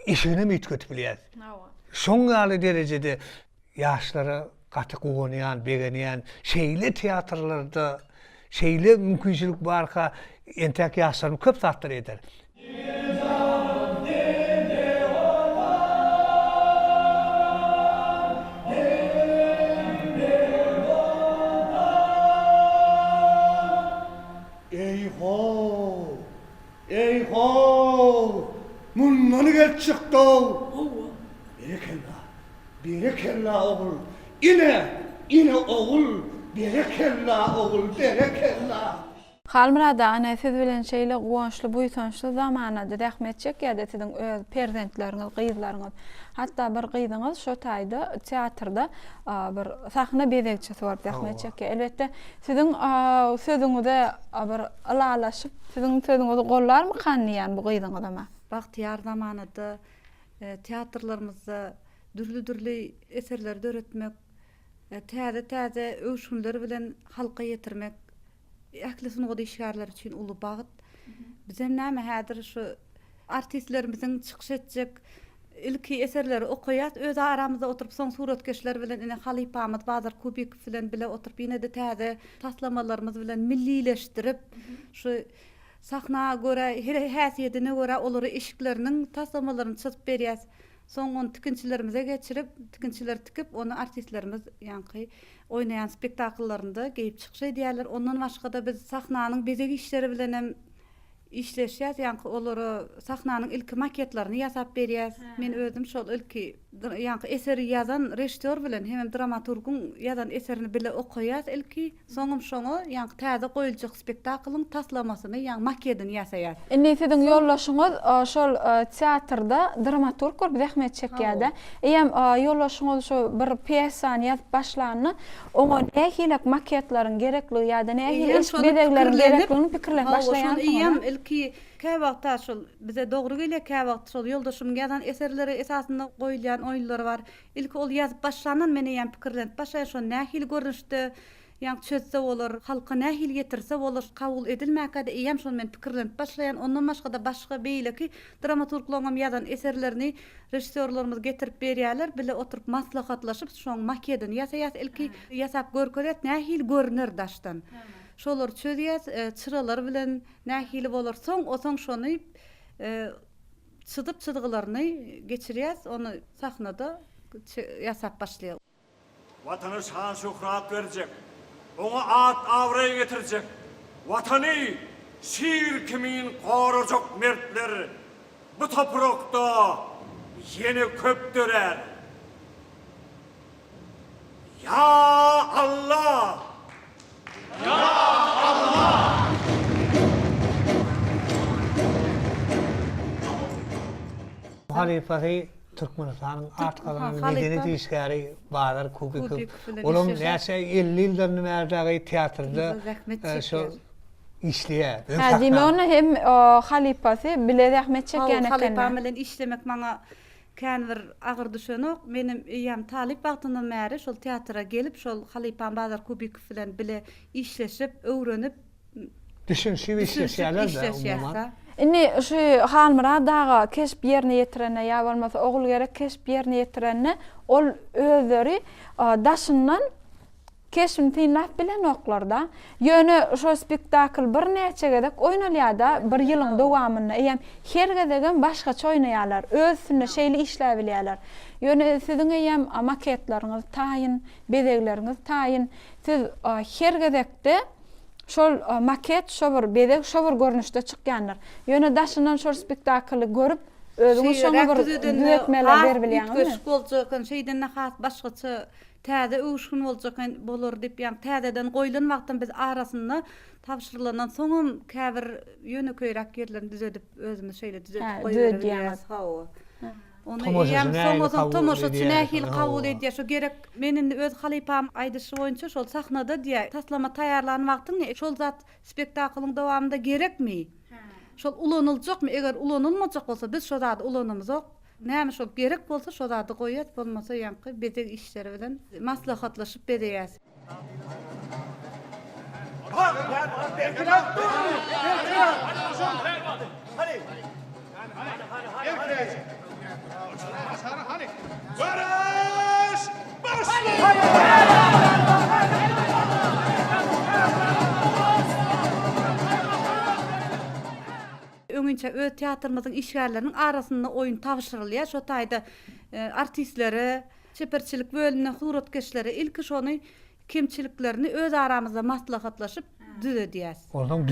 işini mi etip bilýär. Şoň ýaly derejede ýaşlara gaty goýanýan, begenýän şeýle teatrlarda şeýle mümkinçilik barka entek ýaşlaryň köp zatlar eder. Ey ho! Mundan gel çıktı. Berekella oğul. Ine oğul. Berekella oğul, berekella. Halmyrada ana siz bilen şeýle goňşly, buýsanşly zamanada rahmetçek ýa-da siziň öz perzentleriniz, gyzlaryňyz, hatda bir gyzyňyz şo taýda teatrda bir sahna bezegçisi bolup rahmetçek. Elbetde siziň sözüňizde bir alalaşyp, siziň sözüňizi gollarmy kanýan bu gyzyňyzma? Bahtiyar zamanında teatrlarımızda dürlü eserler öğretmek, täze öwşünler bilen halka yetirmek, ählisin o işgärler için ulu bagyt. Bizem näme häzir şu artistlerimiziň çykyş etjek ilki eserleri okuýat, öz aramyzda oturup soň suratkeşler bilen ine Halipamyz, Bazar Kubik bilen bile oturup ine de täze taslamalarymyz bilen millileşdirip şu sahna göre, häsiýetine göre olary eşikleriniň taslamalaryny çyzyp berýäs. Soň onu tikinçilerimize geçirip, tikinçiler tikip onu artistlerimiz ýanky oýnaýan spektakllarynda geyip çykyş edýärler. Ondan başga da biz sahnanyň bezek işleri bilen hem işleşýäs, ýanky olary sahnanyň ilki maketlerini ýasap berýäs. Men özüm şol ilki ýanky eseri ýazan rejissör bilen hem dramaturgyň ýazan eserini bile okuýas ilki. Soňum şoňa ýanky täze goýuljak spektaklyň taslamasyny ýa maketini ýasaýar. Indi siziň ýollaşyňyz şol teatrda dramaturg bir zähmet çekýärdi. Eýem ýollaşyňyz şu bir pýesany ýazyp başlanyny, oňa nähili maketlaryň gerekli ýa-da nähili iş bedegleriň gerekligini pikirlep başlaýan. Ki käwagta şol bize dogry gelýär, käwagt şol ýoldaşym ýazan eserleri esasında goýulýan oýunlary bar. Ilki ol ýazyp başlanan meni ýa pikirlenip başlaýar, şo nähili görnüşde ýa çözse bolar, halka nähili getirse bolar, kabul edilmäkde ýa şol men pikirlenip başlaýan. Ondan başga da başga beýleki dramaturglaryň ýazan eserlerini rejissörlerimiz getirip berýärler, bile oturup maslahatlaşyp şoň maketini ýasaýar. Ilki ýasap görkezet nähili görünür daşdan. Şolar çözýäs, çıralar bilen nähili bolar. Soň şonu çydyp çydyglaryny geçirýäs, onu sahnada ýasap başlaýar. Vatanı şan şöhrat verecek. Ona at avray getirecek. Vatanı şiir kimin koruyacak mertler bu toprakta yeni köpdürer. Ya Allah! Halifasy Türkmenistanyň artgalynyň medeni işgäri Bazar Kubik. Olam näçe 50 ýyldan nädägi teatrda şo işleýär. Häzime onu hem halifasy bile zähmet çekýän Halipam bilen işlemek maňa kän bir agyr düşenok menim eýem talip wagtyndan bäri şol teatra gelip şol Halypan Bazar Kubikov bilen bile işleşip, öwrenip Düşünşi ve işleşýärler de umuman. Inni şu Halmyrad daga keşp ýerine ýetirenne ýa bolmasa ogul gerek keşp ýerine ýetirenne ol özleri daşyndan keşpini tinlap bilen oklarda. Ýöne şu spektakl bir näçe gedek oýnalýarda bir ýylyň dowamyna eýem her gedegen başgaça oýnaýarlar. Özüne şeýle işläp bilýärler. Ýöne siziň eýem maketlaryňyz taýyn, bedegleriňiz taýyn. Siz her gedekde şol maket, şobur bedek, şobur görnüşde çykýanlar. Ýöne daşyndan şol spektakly görüp özüňiz şoňa bir düýetmeler berbilýärmi? Köşk boljakan şeýden nähat başgaça täze öwüşgün boljakan bolar diýip ýa täzeden goýulan wagtdan biz arasynda tapşyrylanan soňam käbir ýöne köýrak ýerlerini düzedip özümiz şeýle düzedip goýýarys. Onu eýem soňuzun tomoşaçy nähil kabul edýär. Şo gerek menin öz halypam aýdyşy boýunça şol sahnada diýär. Taslama taýýarlanan wagtyň şol zat spektaklyň dowamında gerekmi? Şol ulanıljakmy? Eger ulanylmajak bolsa biz şo zat ulanymyzok. Näme şol gerek bolsa şo zaty goýýat, bolmasa ýanky bedek işleri bilen maslahatlaşyp bedýäs. Barış! Öňünçe öz teatrymyzyň işgärleriniň arasynda oýun tapşyrylýar. Şo taýda artistleri, çeperçilik bölümine huratkeşleri ilki şonu kemçiliklerini öz aramyzda maslahatlaşyp düzedýäs. Ondan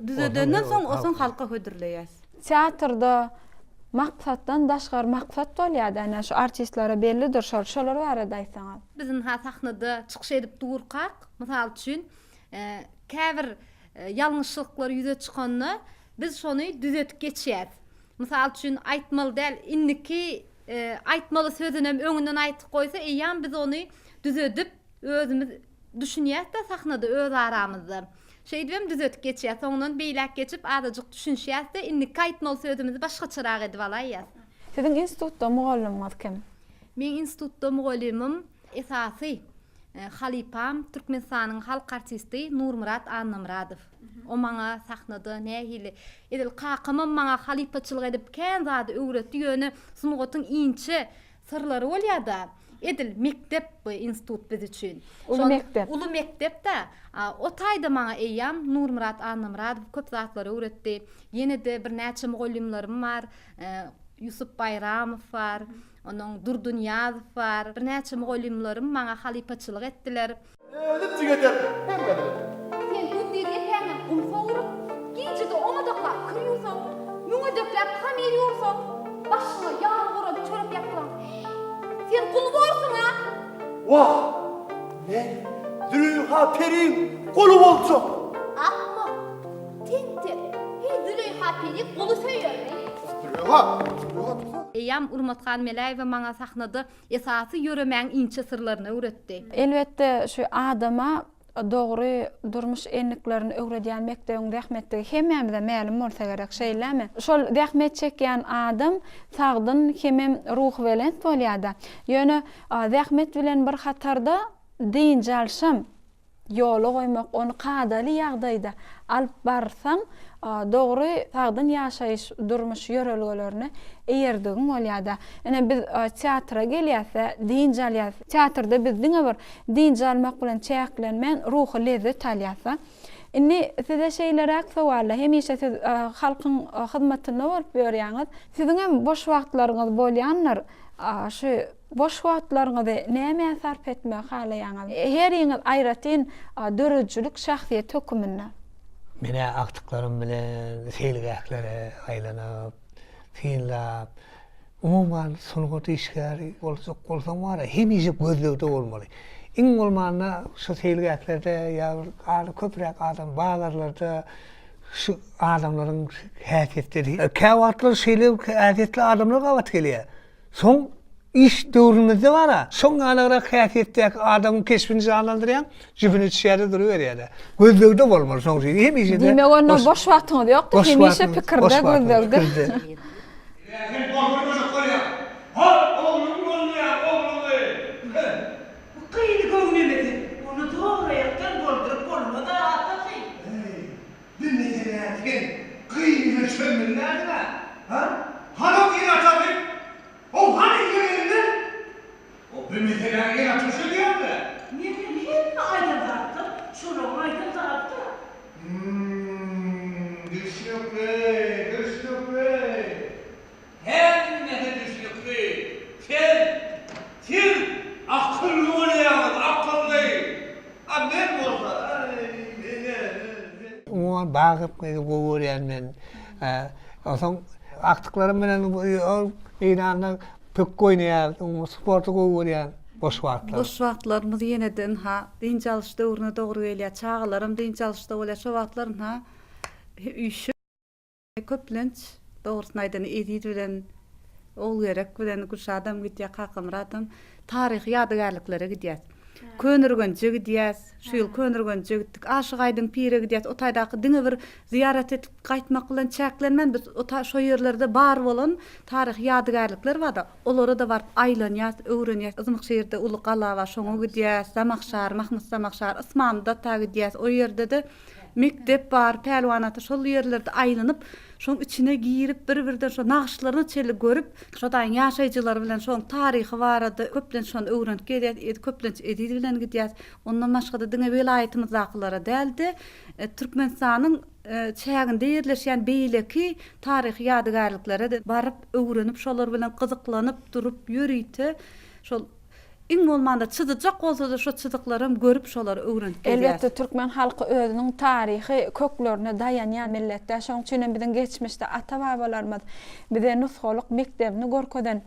Düzedenden soň osun halka hödürleýäs. Teatrda maksatdan daşgar maksat bolýar. Ana şu artistlere bellidir, şolar barada aýsaňyz. Bizim ha sahnada çykyş edip durkak, mysal üçin käbir ýalňyşlyklar ýüze çykanda biz şonu düzetip geçýäs. Mysal üçin aýtmaly däl, indiki aýtmaly sözüni öňünden aýtyp goýsa, eýem biz onu düzetip özümiz düşünýäs de sahnada öz aramyzda. Şeýdem düzetip geçýäs, soňdan beýlek geçip adajyk düşünýäs de indiki aýtmaly sözümizi başgaçarak edip alaýas. Siziň institutda mugallimňiz kim? Men institutda mugallimim esasy Halypam Türkmenistanyň halk artisti Nurmurat Annamradow. O maňa sahnada nähili edil kakymym maňa halypaçylyk edip kän zady öwretdi ýöne sunugatyň inçe sırlary bolýar-da. Edil mektep bu institut biz üçin. Ulu mektep. Ulu mektepde o taýda maňa eýam Nurmurat Annamradow köp zatlary öwretdi. Ýene-de bir näçe mugallimlerim bar. Yusuf Bayramow bar. Onun Durdunyaz var. Bir näçe mugallimlerim maňa halypaçylyk etdiler. Ölüp çıkacak. Hem benim. Sen gündüzge täňe umsoğurup, giňçe de ona dakla kırýarsan, müňe döklep ham ýerýärsan, başyna ýağ boradyp çörep ýaplan. Sen kul bolsun ha? Vah! Ne? Züleyha Peri'nin kolu bolçak. Akma. Tente. Hey Züleyha Peri kulu söýýär. Züleyha. Eýam Urmatgan Melaýew maňa sahnada esasy ýöremäň inçe sırlaryny öwretdi. Elbetde şu adama dogry durmuş enliklerini öwredýän mekdebiň rahmetdigi hemmämizde ma'lum bolsa gerek şeýlemi? Şol rahmet çekýän adam sagdyn hemem ruh welent bolýar-da. Ýöne rahmet bilen bir hatarda diň jalşam ýola goýmak, onu kadaly ýagdaýda alyp barsaň, dogry sagdyn ýaşaýyş durmuş ýörelgelerini eýerdigiň bolýar-da. Ene biz teatra gelýärse, diň jalýas. Teatrda biz diňe bir diň jalmak bilen çäklenmän ruhy lezzet alýarsa, inni size şeýlerek sowallar, hemişe siz halkyň hyzmatyna bolup berýäňiz. Siziň hem boş wagtlaryňyz bolýanlar, şu boş wagtlaryňyzy näme sarf etmek halaýaňyz? Her ýeňiz aýratyn dörejçilik şahsiýet hökümine. Mene aktıklarım bilen feilgäklere aýlanyp, feillap, umuman sunugat işgäri bolsak bolsaň bar, hemişe gözlegde bolmaly. Iň bolmanda şu feilgäklerde ýa köprek adam bağlarlarda şu adamlaryň häsiýetleri, käwatlar şeýle häsiýetli adamlar gawat gelýär. Soň iş döwründe bara, soň alarak häsiýetdäki adamyň keşbini canlandyrýan, jübini çýärde duruberýär. Gözlegde bolmaly soň şeýle hemişe de. Demek onda boş wagtyňyz ýokdy, hemişe pikirde gözlegde. Kim korkmaz koyar. Ha! Sen nerede? Ha? Hanım inatabi? O hani yerinde? O bir mesela inatı diyor mu? Niye aydınlattın? Şunu aydınlattın. Düşlük bey, düşlük bey. Her ne düşlük bey. Sen akıllı olayan, akıllı. Annem olsa, Ulan bağıp kovuyor men. O son aktıklarım bilen inanla pök oynayar, sportu kovuyor boş vaktlar. Boş wagtlarymyz ýeneden dinç alış döwrüne dogry gelýär. Çağlarym dinç alışda bolýar. Şo wagtlaryň üýşü köplenç dogrusyny aýdan edit bilen ol gerek bilen guşadam gidýär kakymradym. Taryh ýadygarlyklary gidýär. Könürgönçe gidýäs, şu ýyl könürgönçe gitdik. Aşyk aýdyň pire gidýäs. O taýdaky diňe bir ziyaret etip gaýtmak bilen çäklenmän biz o şo ýerlerde bar bolan taryh ýadygarlyklar bar da. Olary da barp aýlanýas, öwrenýäs. Izmykşehirde Ulu Gala bar, şoňa gidýäs. Zamakşar, Mahmud Zamakşar, Osmanlyda ta gidýäs. O ýerde de mektep bar, pelwanata şol ýerlerde aýlanyp, şoň içine girip bir-birden şo nagşylaryny çeli görüp, şo daýyn ýaşaýjylar bilen şoň taryhy barady, köplen şonu öwrenip gelýär, köplen edit bilen gidýär. Ondan başga da diňe welaýetimiz aklara däldi. Türkmenistanyň çäginde ýerleşýän beýleki taryh ýadygarlyklary baryp öwrenip, şolar bilen gyzyklanyp durup ýörýti. Şol iň bolmanda çydyjak bolsa-da şo çydyklarym görüp şolary öwrenip gelýär. Elbetde türkmen halky özüniň taryhy köklerine dayanýan milletler. Şoň üçin biziň geçmişde ata-babalarymyz bize nusholuk mektebini görkeden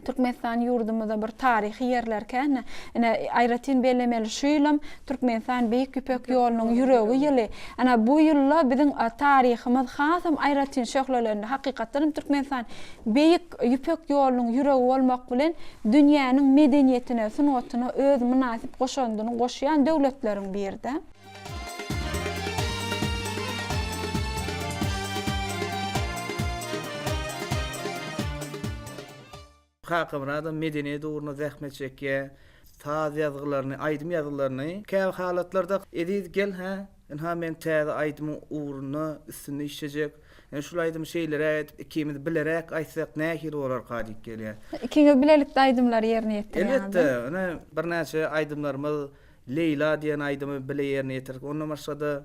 Türkmenistan yurdumuzda bir tarihi yerlerken Ayratin bellemeli şu ýylym Türkmenistan Beýik Ýüpek ýolunyň ýüregi ýyly. Ana bu ýylla biziň taryhymyz hasam Ayratin şöhlelerinde hakykatdan Türkmenistan Beýik Ýüpek ýolunyň ýüregi bolmak bilen dünýäniň medeniýetine, sunatyna öz münasip goşandyny goşýan döwletleriň birinde. Kakymrada medeniýet uğruna zähmet çekýär, taz ýazgylaryny, aýdym ýazgylaryny käbir halatlarda edip gel men täze aýdymyň uğruna üstünde işlejek. Şol aýdym şeýlere ikimiz bilerek aýtsak nähir bolar gadyp gelýär. Ikiňiz bilelikde aýdymlar ýerine ýetirýär. Elbetde, bir näçe aýdymlarymyz Leyla diýen aýdymy bile ýerine ýetirdik. Ondan başga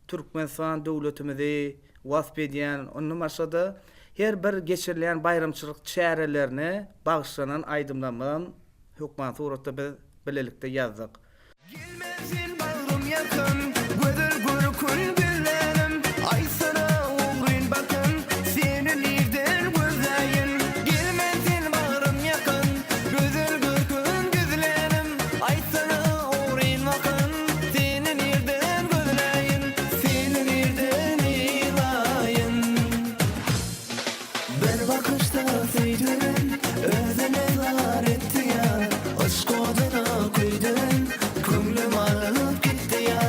Türkmenistan döwletimizi wasp edýän, ondan başga her bir geçirilen bayramçılık çärelerini bağışlanan aydımlamanın hükman suratda biz bilelikte yazdık. Gelmezin bağrım yakın, gödür gürkün güllerim, ay sana uğrayın bakın, senin irden gözleyin. Gelmezin bağrım yakın, gödür gürkün güllerim, ay sana uğrayın bakın, senin irden gözleyin, senin irden ilayın. Bir bakışta seydin, özüne zar etti ya, aşk oduna koydun, kömlüm alıp gitti ya.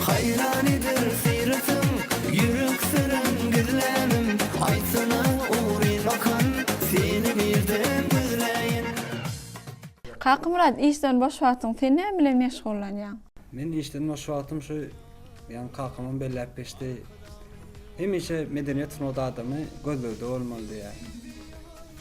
Hayranidir seyretim, yürük sırın gizlenim, ay sana uğrayın bakın, seni birden gözleyin. Kakymrad, işden boş wagtyň sen näme bilen meşgullanýan? Men işden boş wagtym şu ýani kakymyň belläp beşdi. Hemişe medeniýet sunuda adamy gözlegde bolmaly diýär.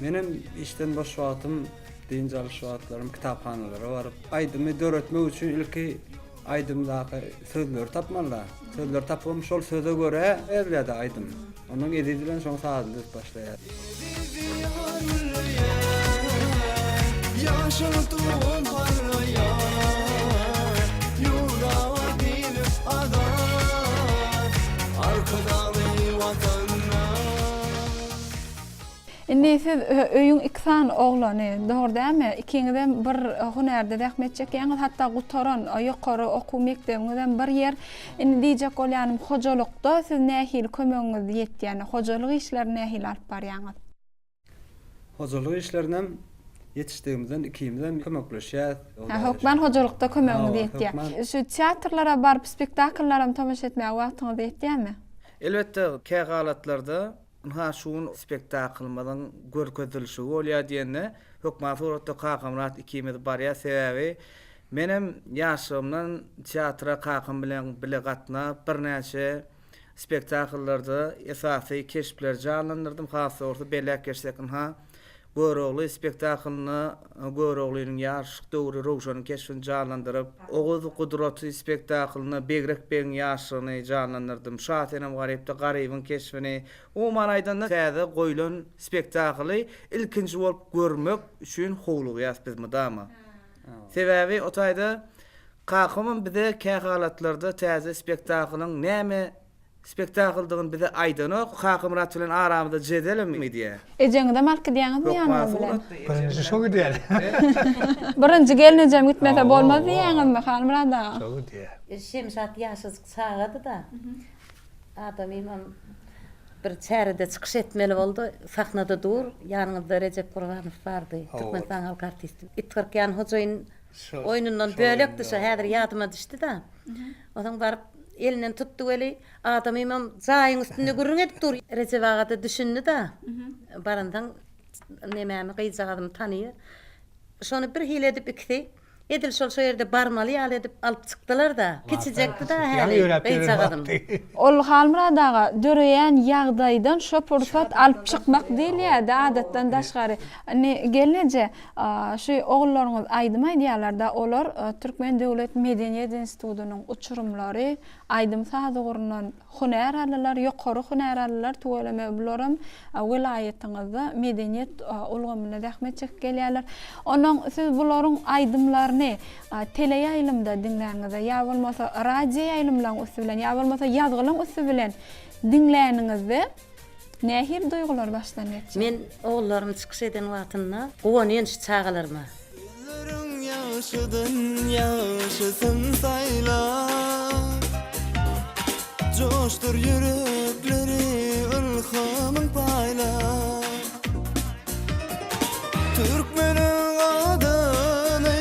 Menim işden boş wagtym dinç alış wagtlarym kitapxanalara baryp aýdymy döretmek üçin ilki aýdymdaky sözler tapmalar. Sözler tapmam şol söze göre erlerde aýdym. Onuň edilen şoň saatlyk başlaýar. Yaşattığın paraya, yurda dilip adar, arkadan vatanına. Indi siz öýüň iksan oglany, dogry dämi? Ikiňizden bir hunerde zähmet çekýäňiz, hatda gutaran, ýokary okuw mekdebiňizden bir ýer. Indi diýjek bolýanym, hojalykda siz nähili kömegiňiz ýetýän, hojalyk işleri nähili alyp barýaňyz? Hojalyk işlerinden yetişdigimizden ikimizden kömekleşýär. Hökmen hojalykda kömegiňiz ýetýär. Şu teatrlara baryp spektakllara tamaşa etmäge wagtyňyz ýetýärmi? Elbette käy halatlarda şuun spektaklymyň görkezilişi bolýar diýende hökman suratda kakymrat ikimiz barýar sebäbi menem ýaşymdan teatra kakym bilen bile gatnap bir näçe spektakllarda esasy keşpler canlandırdım. Hassa orta belek geçsekin ha. Görogly spektaklyny Göroglynyň ýaşlyk döwri Rowşanyň keşfini canlandyryp, Oğuz Gudraty spektaklyny Begrek Bey'in ýaşlygyny canlandyrdım. Şahenem Garypda Garybyň keşfini, o manaýdan täze goýulan spektakly ilkinji bolup görmek üçin howluk ýaspyzmy dama. Sebäbi o taýda kakymyň bize kähalatlarda täze spektaklyň näme spektakldygyny bize aýdanyk, kakymrat bilen aramyzda jedelim diýe. Ejeňde marky diýäňizmi ýa-ni bilen? Birinji şo gidiýär. Birinji gelnejem gitmese bolmaz diýäňizmi Halmurad aga? Şo gidiýär. Şemşat ýaşyzyk çağady da. Adam imam bir çärede çykyş etmeli boldy. Sahnada dur, ýanyňyzda Recep Gurbanow bardy. Türkmenistan halk artisti. Itgarkyan hojaýyn oýnundan bölekdi, şo häzir ýadyma düşdi da. Odan baryp elinden tuttu eli, adam imam jaýyň üstünde gürrüň edip dur. Recep aga da düşündi da. Barandan nemämi gyýjagym tanyýar. Şonu bir hile edip ikisi. Edil şol ýerde barmaly ýaly edip alyp çykdylar da. Keçijekdi da häli gyýjagym. Ol Halmurad aga döreýän ýagdaýdan şo pursat alyp çykmak diýilýär da adatdan daşgary. Gelneje şu oglaryňyz aýdymy diýerler da olar Türkmen Döwlet Medeniýet Institutynyň uçurumlary aýdym sazy gurnan huner alalar, ýokary huner alalar töweleme bilerim vilayetiňizde medeniýet ulgamyna rahmet çekip gelýärler. Onuň siz bularyň aýdymlaryny tele ýaýlymda dinläňizde ýa bolmasa radio ýaýlymlaryň üstü bilen ýa bolmasa ýazgylaryň üstü bilen dinläňizde nähir duýgular başlanýar? Men oglarymy çykyş eden wagtynda gowanyň çağalarma. Yaşıdın yaşısın sayla, coştur yürekleri ilhamın payla. Türkmenin adını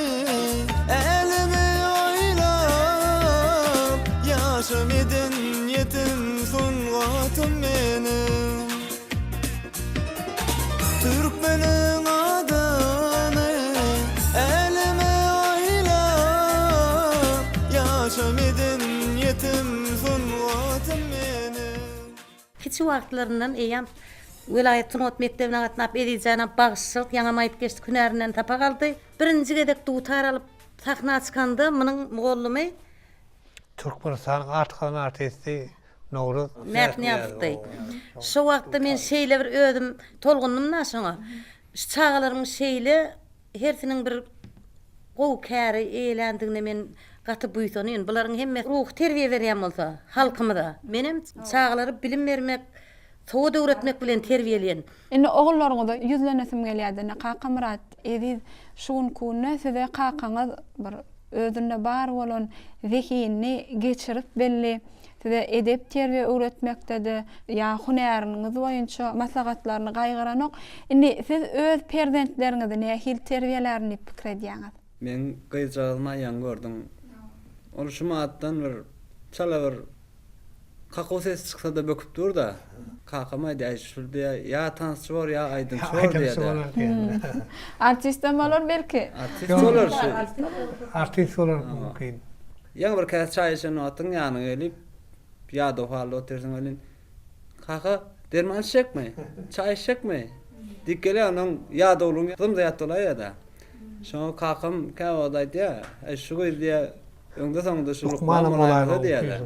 elime oylap, yaşım edin yetim sungatım benim. Türkmenin adını elime oylap, yaşım edin yetim sungatım benim. Hiç wagtlaryndan eýem Vilayet Tunot mektebine gatnap edijana bagışyk ýaňa maýyp geçdi günärinden tapa galdy. Birinji gedek dutar alyp sahna açkanda munyň mugallymy Türkmenistan artkalan artisti Nowruz näpni ýapdy. Şo wagtda men şeýle bir özüm tolgunum naşoňa. Şu çağalaryň şeýle hersiniň bir gow käri eýlendigine men gaty buýsanyn. Bularyň hemme ruh terbiýe berýän bolsa halkymyza. Menem çağalary bilim bermek, sowda öwretmek bilen terbiýeleýän. Indi oglaryňyza ýüzlenesim gelýärdi. Kakamrat, eziz şuň kunna size kakaňyz bir özünde bar bolan zekini geçirip belli size edep terbiýe öwretmekdedir. Ya huneriniňiz boýunça maslahatlaryny gaýgyranyk. Indi siz öz perzentleriňizi nähil terbiýelerini pikir edýäňiz? Men gyýjagymma ýan gördüm. Ol şu maatdan bir çala bir kakao ses çyksa da böküp dur da kakama diýär şurda ya tansçy bar ya aýdym şor diýär. Artistem bolar belki. Artist bolar şu. Artist bolar mümkin. Ýa bir käs çaý içen otyň ýanyna gelip ýa da hal otursaň ölen kaka derman çekme, çaý çekme. Dikkele onuň ýa da oluň ýatym zat bolýar da. Şo kakam käwada diýär, şu diýär öňde soňda şu lukman bolar diýär.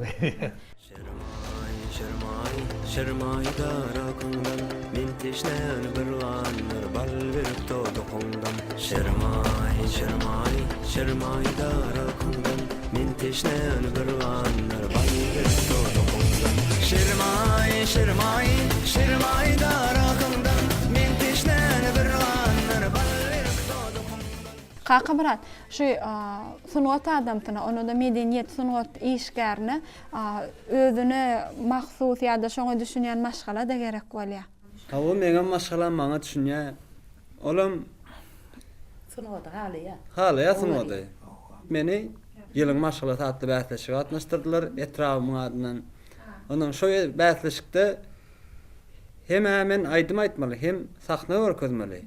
Şermay darakından min teşnen bir anlar bal verip todukundan. Şermay darakından min teşnen bir anlar bal verip todukundan. Şermay darakından min teşnen bir anlar bal verip todukundan. Kakamrat, şu sunugat adamtyna, onu da medeniýet sunugat işgärine özüne mahsus ýa-da şoňa düşünýän maşgala da gerek bolýar. Hawa meňe maşgala maňa düşünýär. Olam sunugat haly ýa. Haly ýa sunugat. Meni ýylyň maşgala tatly bäsleşige atnaşdyrdylar etrafyma adynan. Onuň şo bäsleşikde hem men aýdym aýtmaly, hem sahna görkezmeli.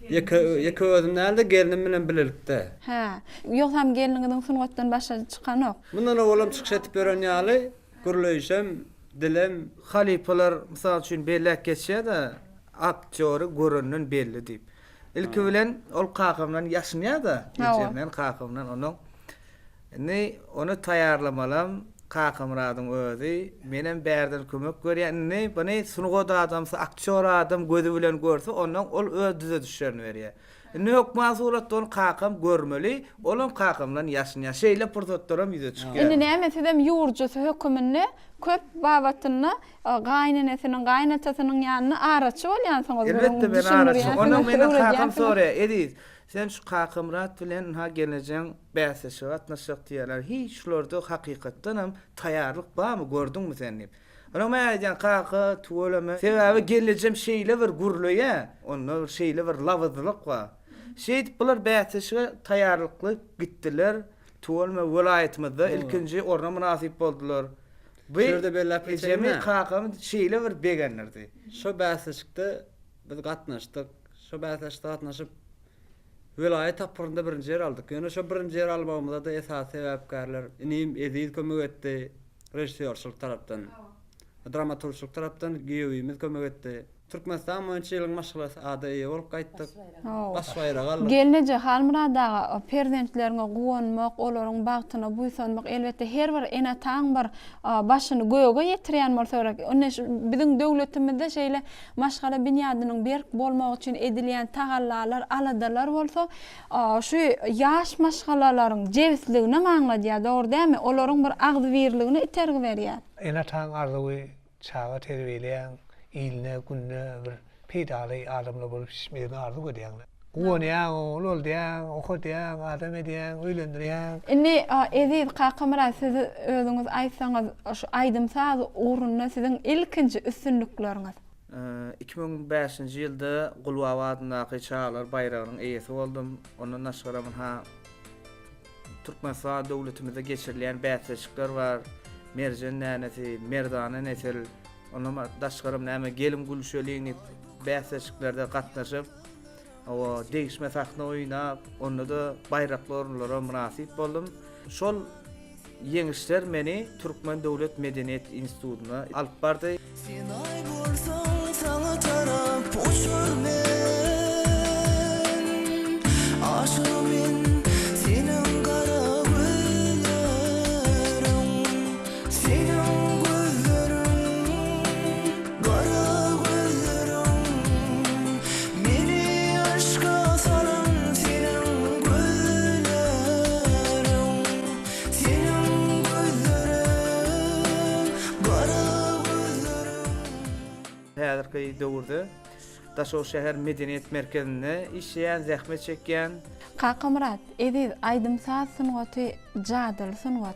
Ýeke özüm näde gelinim bilen bilelikde. Ha, ýoksam geliniňiň sunugatdan başa çykanok. Mundan olam çykyş etip beren ýaly gürleýsem Dilem halipalar misal üçin bellek geçýär da aktýory göründen belli diýip. Ilki bilen ol kakymdan ýaşynýar da, ýetirnen kakymdan onuň. Onu taýarlamalam, kakymradyň özi menen bärden kömek görýär. Bana sunugoda adamsa aktýor adam gözü bilen görse, onuň ol öz düze düşýärini berýär. Nökma suratda onu kakam görmeli, olam kakamdan ýaşynýar. Şeýle pursatlaram ýüze çykýar. Indi näme sedem ýurjusy hökümini köp babatyny gaýnanesiniň gaýnatasynyň ýanyna araçy bolýan soňuz. Elbetde ben araçy. Onuň menen kakam sorýar. Ediz, sen şu kakymrat bilen ha geleceň bäsesi atnaşyk diýerler. Hiç şolorda hakykatdan hem taýarlyk barmy, gördüňmi sen diýip. Onuň mäýän kaka tuwalama. Sebäbi gelejem şeýle bir gurlaya, onda bir şeýle bir lawyzlyk bar. Şeýdip bular bäsesi taýarlykly gitdiler. Tuwalma welaýetmizde ilkinji orna munasip boldular. Bu şerde bellep ejemi kakam şeýle bir begenlerdi. Şo bäseslikde biz gatnaşdyk. Şo bäseslikde gatnaşyp Vilayet tapyrynda birinji yer aldyk. Ýöne şo birinji yer albamyzda da esas sebäpkärler inim Eziz kömek etdi. Rejissörçilik tarapdan, dramaturgçylyk tarapdan giýewimiz kömek etdi. Türkmenistan moňçylygyň maşgalasy ada ýa bolup gaýtdyk. Başbaýra galdyk. Gelneje Halmuradaga perzentleriňe guwanmak, olaryň bagtyna buýsanmak elbetde her bir ene taň bir başyny göýge ýetirýän bolsa gerek. Onne biziň döwletimizde şeýle maşgala binýadynyň berk bolmak üçin edilýän tagallalar, aladalar bolsa, şu ýaş maşgalalaryň jewsligini maňladýar, dogry dämi? Olaryň bir agdybirligini itergi berýär. Ene taň arzuwy çağa terbiýeleýän iline günne bir peýdaly adamlar bolup şişmegini arzu edýär. Guwanýan, ololýan, okudýan, adam edýän, öýlendirýän. Indi Eziz Kakymra siz özüňiz aýtsaňyz, şu aýdymsaz uğruna siziň ilkinji üstünlükleriniz. 2005-nji ýylda Gulbawa adyndaky çağlar bayragynyň eýesi boldum. Ondan naşgaram Türkmenistan döwletimizde geçirilýän bäsleşikler bar. Merjen nänesi, Merdana nesil, ondan daşgaram näme gelim gülşeliğini bäsleşiklerde gatnaşyp, o değişme sahna oynap, onda da bayraklarlara münasip boldum. Şol yeňişler meni Türkmen Döwlet Medeniýet Institutuna alyp bardy. Sen ay bolsaň saňa tarap uçur men, aşyk men seniň gara gözleriň, seniň gözleriň, gara gözleriň, meni aşka salan seniň gözleriň, seniň gözleriň, gara gözleriň. Häzirki döwürde Daşow şäher medeniýet merkezinde işleýän, zähmet çekýän Kakymrat, Eziz aýdymsaz sunugaty jadyl sunugat.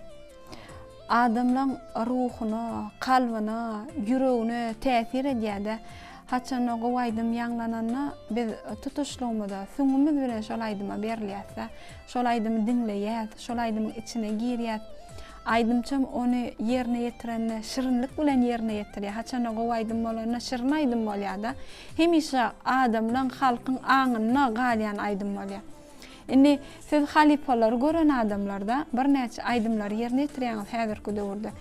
Adamlaryň ruhuny, kalbyny, ýüregine täsir edýär. Haçan o aýdym ýanglananna biz tutuşlygymyzda süňümüz bilen şol aýdyma berilýärse, şol aýdymy dinleýär, şol aýdymyň içine girýär. Aýdymçam onu ýerine ýetirende şirinlik bilen ýerine ýetirýär. Haçan o aýdym bolanda şirin aýdym bolýar da. Hemişe adamlaryň halkyň aňyna galýan aýdym bolýar. Indi siz halipalar gören adamlarda bir näçe aýdymlar ýerine ýetirýäňiz häzirki döwürde.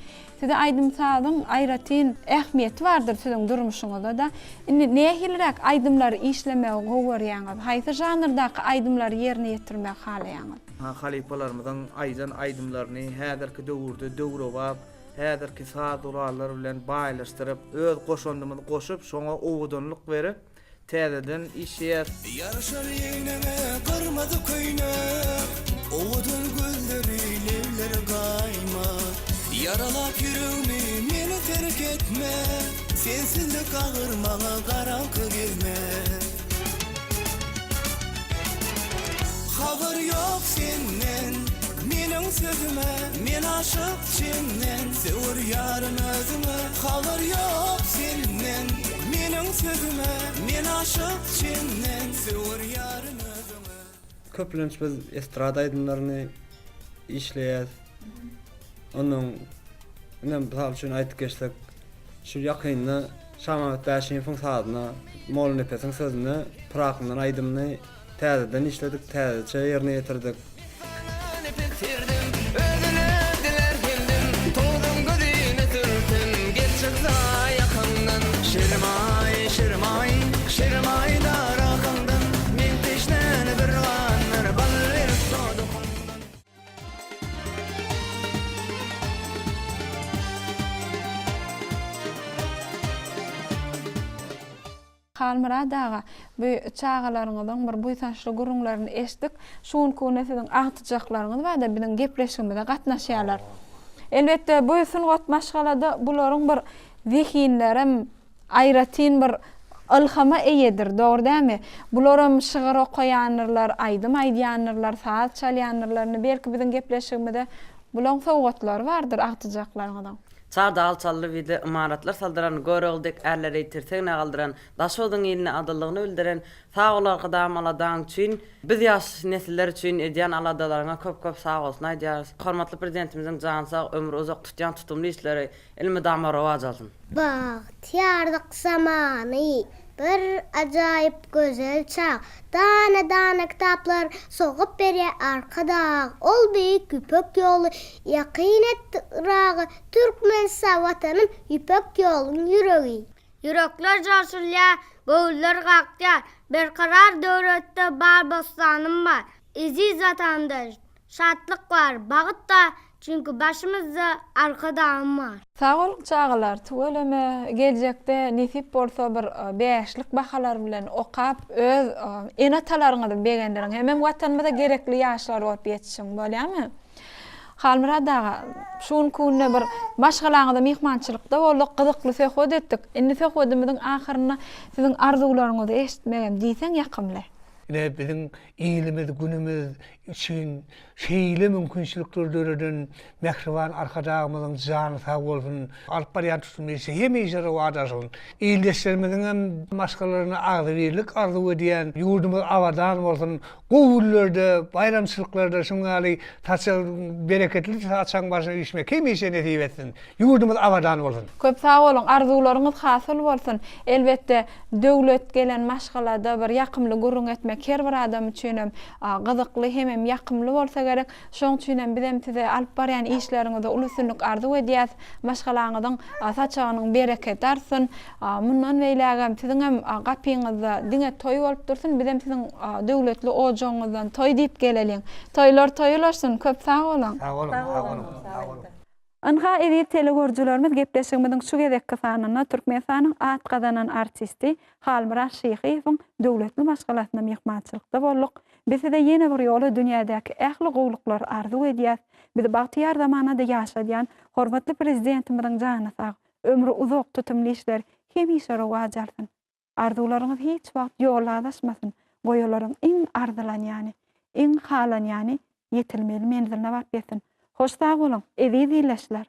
Size aýdymsazyň aýratyn ähmiýeti bardyr siziň durmuşyňyzda da. Indi nähilrek aýdymlary işlemäge gowarýaňyz? Haýsy janrdaky aýdymlary ýerine ýetirmek halaýaňyz? Halipalarymyzyň aýdan aýdymlaryny häzirki döwürde döwrewap, häzirki saduralar bilen baýlaşdyryp, öz goşandymy goşup, şoňa owudanlyk berip, täzeden işýär. Yarışar yeğneme karmadı köynek, oğudun gülleri levleri kayma. Yaralap yüreğimi meni terk etme, sensizlik ağırmağa karankı girme. Haber yok senden, menin sözüme, men aşık çenden, sevur yarın özüme. Haber yok senden, menin sözüme, men aşık çenden, sevur yarın özüme. Köplenç biz estrada aýdymlaryny işleýär. Onuň misal üçin aýtyp geçsek, şu ýakynda Şamamat Bäşiňiň sadyna, Molla Nepesiň sözüne, Pragdan aýdymny täzeden işledik, täzeçe ýerine ýetirdik. Özüne diler bildim, toğdum gözüne sürtün, gerçek Şirmay, şirmay, şirmay darakından men teşnen bir ganlar ballir soduk. Halmara daga bu çağalaryňyzdan bir buýsançly gurunlaryny eşdik. Şuň köne siziň agtyjaklaryňyz we da biziň gepleşigimizde gatnaşýarlar. Elbetde bu sungat maşgalada bularyň bir zihinlerim aýratyn bir ilhama eýedir, dogry dämi? Bularam şygyr okaýanlar, aýdym aýdýanlar, saat çalýanlaryny belki biziň gepleşigimizde bulaň sowgatlar bardyr agtyjaklaryňyzdan. Çarda alçallı vidi imaratlar saldıran, görüldük erleri tirseğine kaldıran, daşodun eline adılığını öldüren, sağ olar qadam aladan üçün, biz yaş nesiller üçün ediyen aladalarına köp sağ olsun aydiyarız. Hormatly prezidentimizin canı sağ, ömrü uzak tutyan tutumlu işleri ilmi dama rovac alsın. Bahtiyarlık zamanı bir acayip güzel çağ. Dana kitaplar soğup beri arkada. Ol büyük yüpek yolu yakin etirağı. Türkmensa vatanım yüpek yolun yüreği. Yürekler carşırla, göğüller kalktiyar. Bir karar dövrette bar bostanım var. İziz vatandaş, şatlık var bağıtta. Çünkü başımızda arkadağım var. Sağ olun çağılar, tuğuleme gelecekte nisip bolsa bir beşlik bakalar bilen okap öz enatalaryňyzy begenleriň hemem watanymyza gerekli ýaşlar bolup ýetişiň bolýarmy? Halmara daga şuň kunna bir maşgalaňyzda mehmançylykda bolduk, gyzykly söhbet etdik. Indi söhbetimizin ahyryna siziň arzularyňyzy eşitmegem diýseň ýakymly. Yine bizim iyilimiz, günümüz için şeyli mümkünçülükler döreden mehriban arkadağımızın canı sağ olsun, alıp barayan tutulmayışı hem icra vadasın. İyileşlerimizin hem başkalarına ağzı verirlik, arzu ediyen yurdumuz avadan olsun, kovullarda, bayramçılıklarda şungali taçan bereketli taçan başına işmek hem işe nesip etsin. Yurdumuz avadan olsun. Köp sağ olun, arzularınız hasıl olsun. Elbette döwlet gelen maşgalada bir yakımlı gurun etmek her bir adam üçin gyzykly hem yakımlı bolsa gerek. Şoň üçin bizem size alyp barýan işleriňizde ulusunluk arzu edýäs. Maşgalaňyzyň saçagynyň bereket artsyn. Mundan beýlegem siziň hem gapyňyzda diňe toý bolup dursun. Bizem siziň döwletli ojaňyzdan toý diýip geleliň. Toýlar toýulaşsyn. Köp sağ olun. Sağ olun. Sağ olun. Sağ olun. Anha evi telegörjülerimiz gepleşigimiziň şu gezekki sanyna Türkmenistanyň at gazanan artisti Halmira Şyhypowyň döwletli maşgalatyna mehmançylykda bolduk. Biz de ýene bir ýola dünýädäki ähli gowluklar arzu edýäs. Biz bagtyar zamanada ýaşadýan hormatly prezidentimiziň jany sag, ömrü uzak tutumly işler hemişe rowac alsyn. Arzularyňyz hiç wagt ýoladaşmasyn. Goýalaryň iň arzulan ýani, iň halan ýani ýetilmeli menziline barp ýetsin. Hoş sağ olun, evi diýleşler.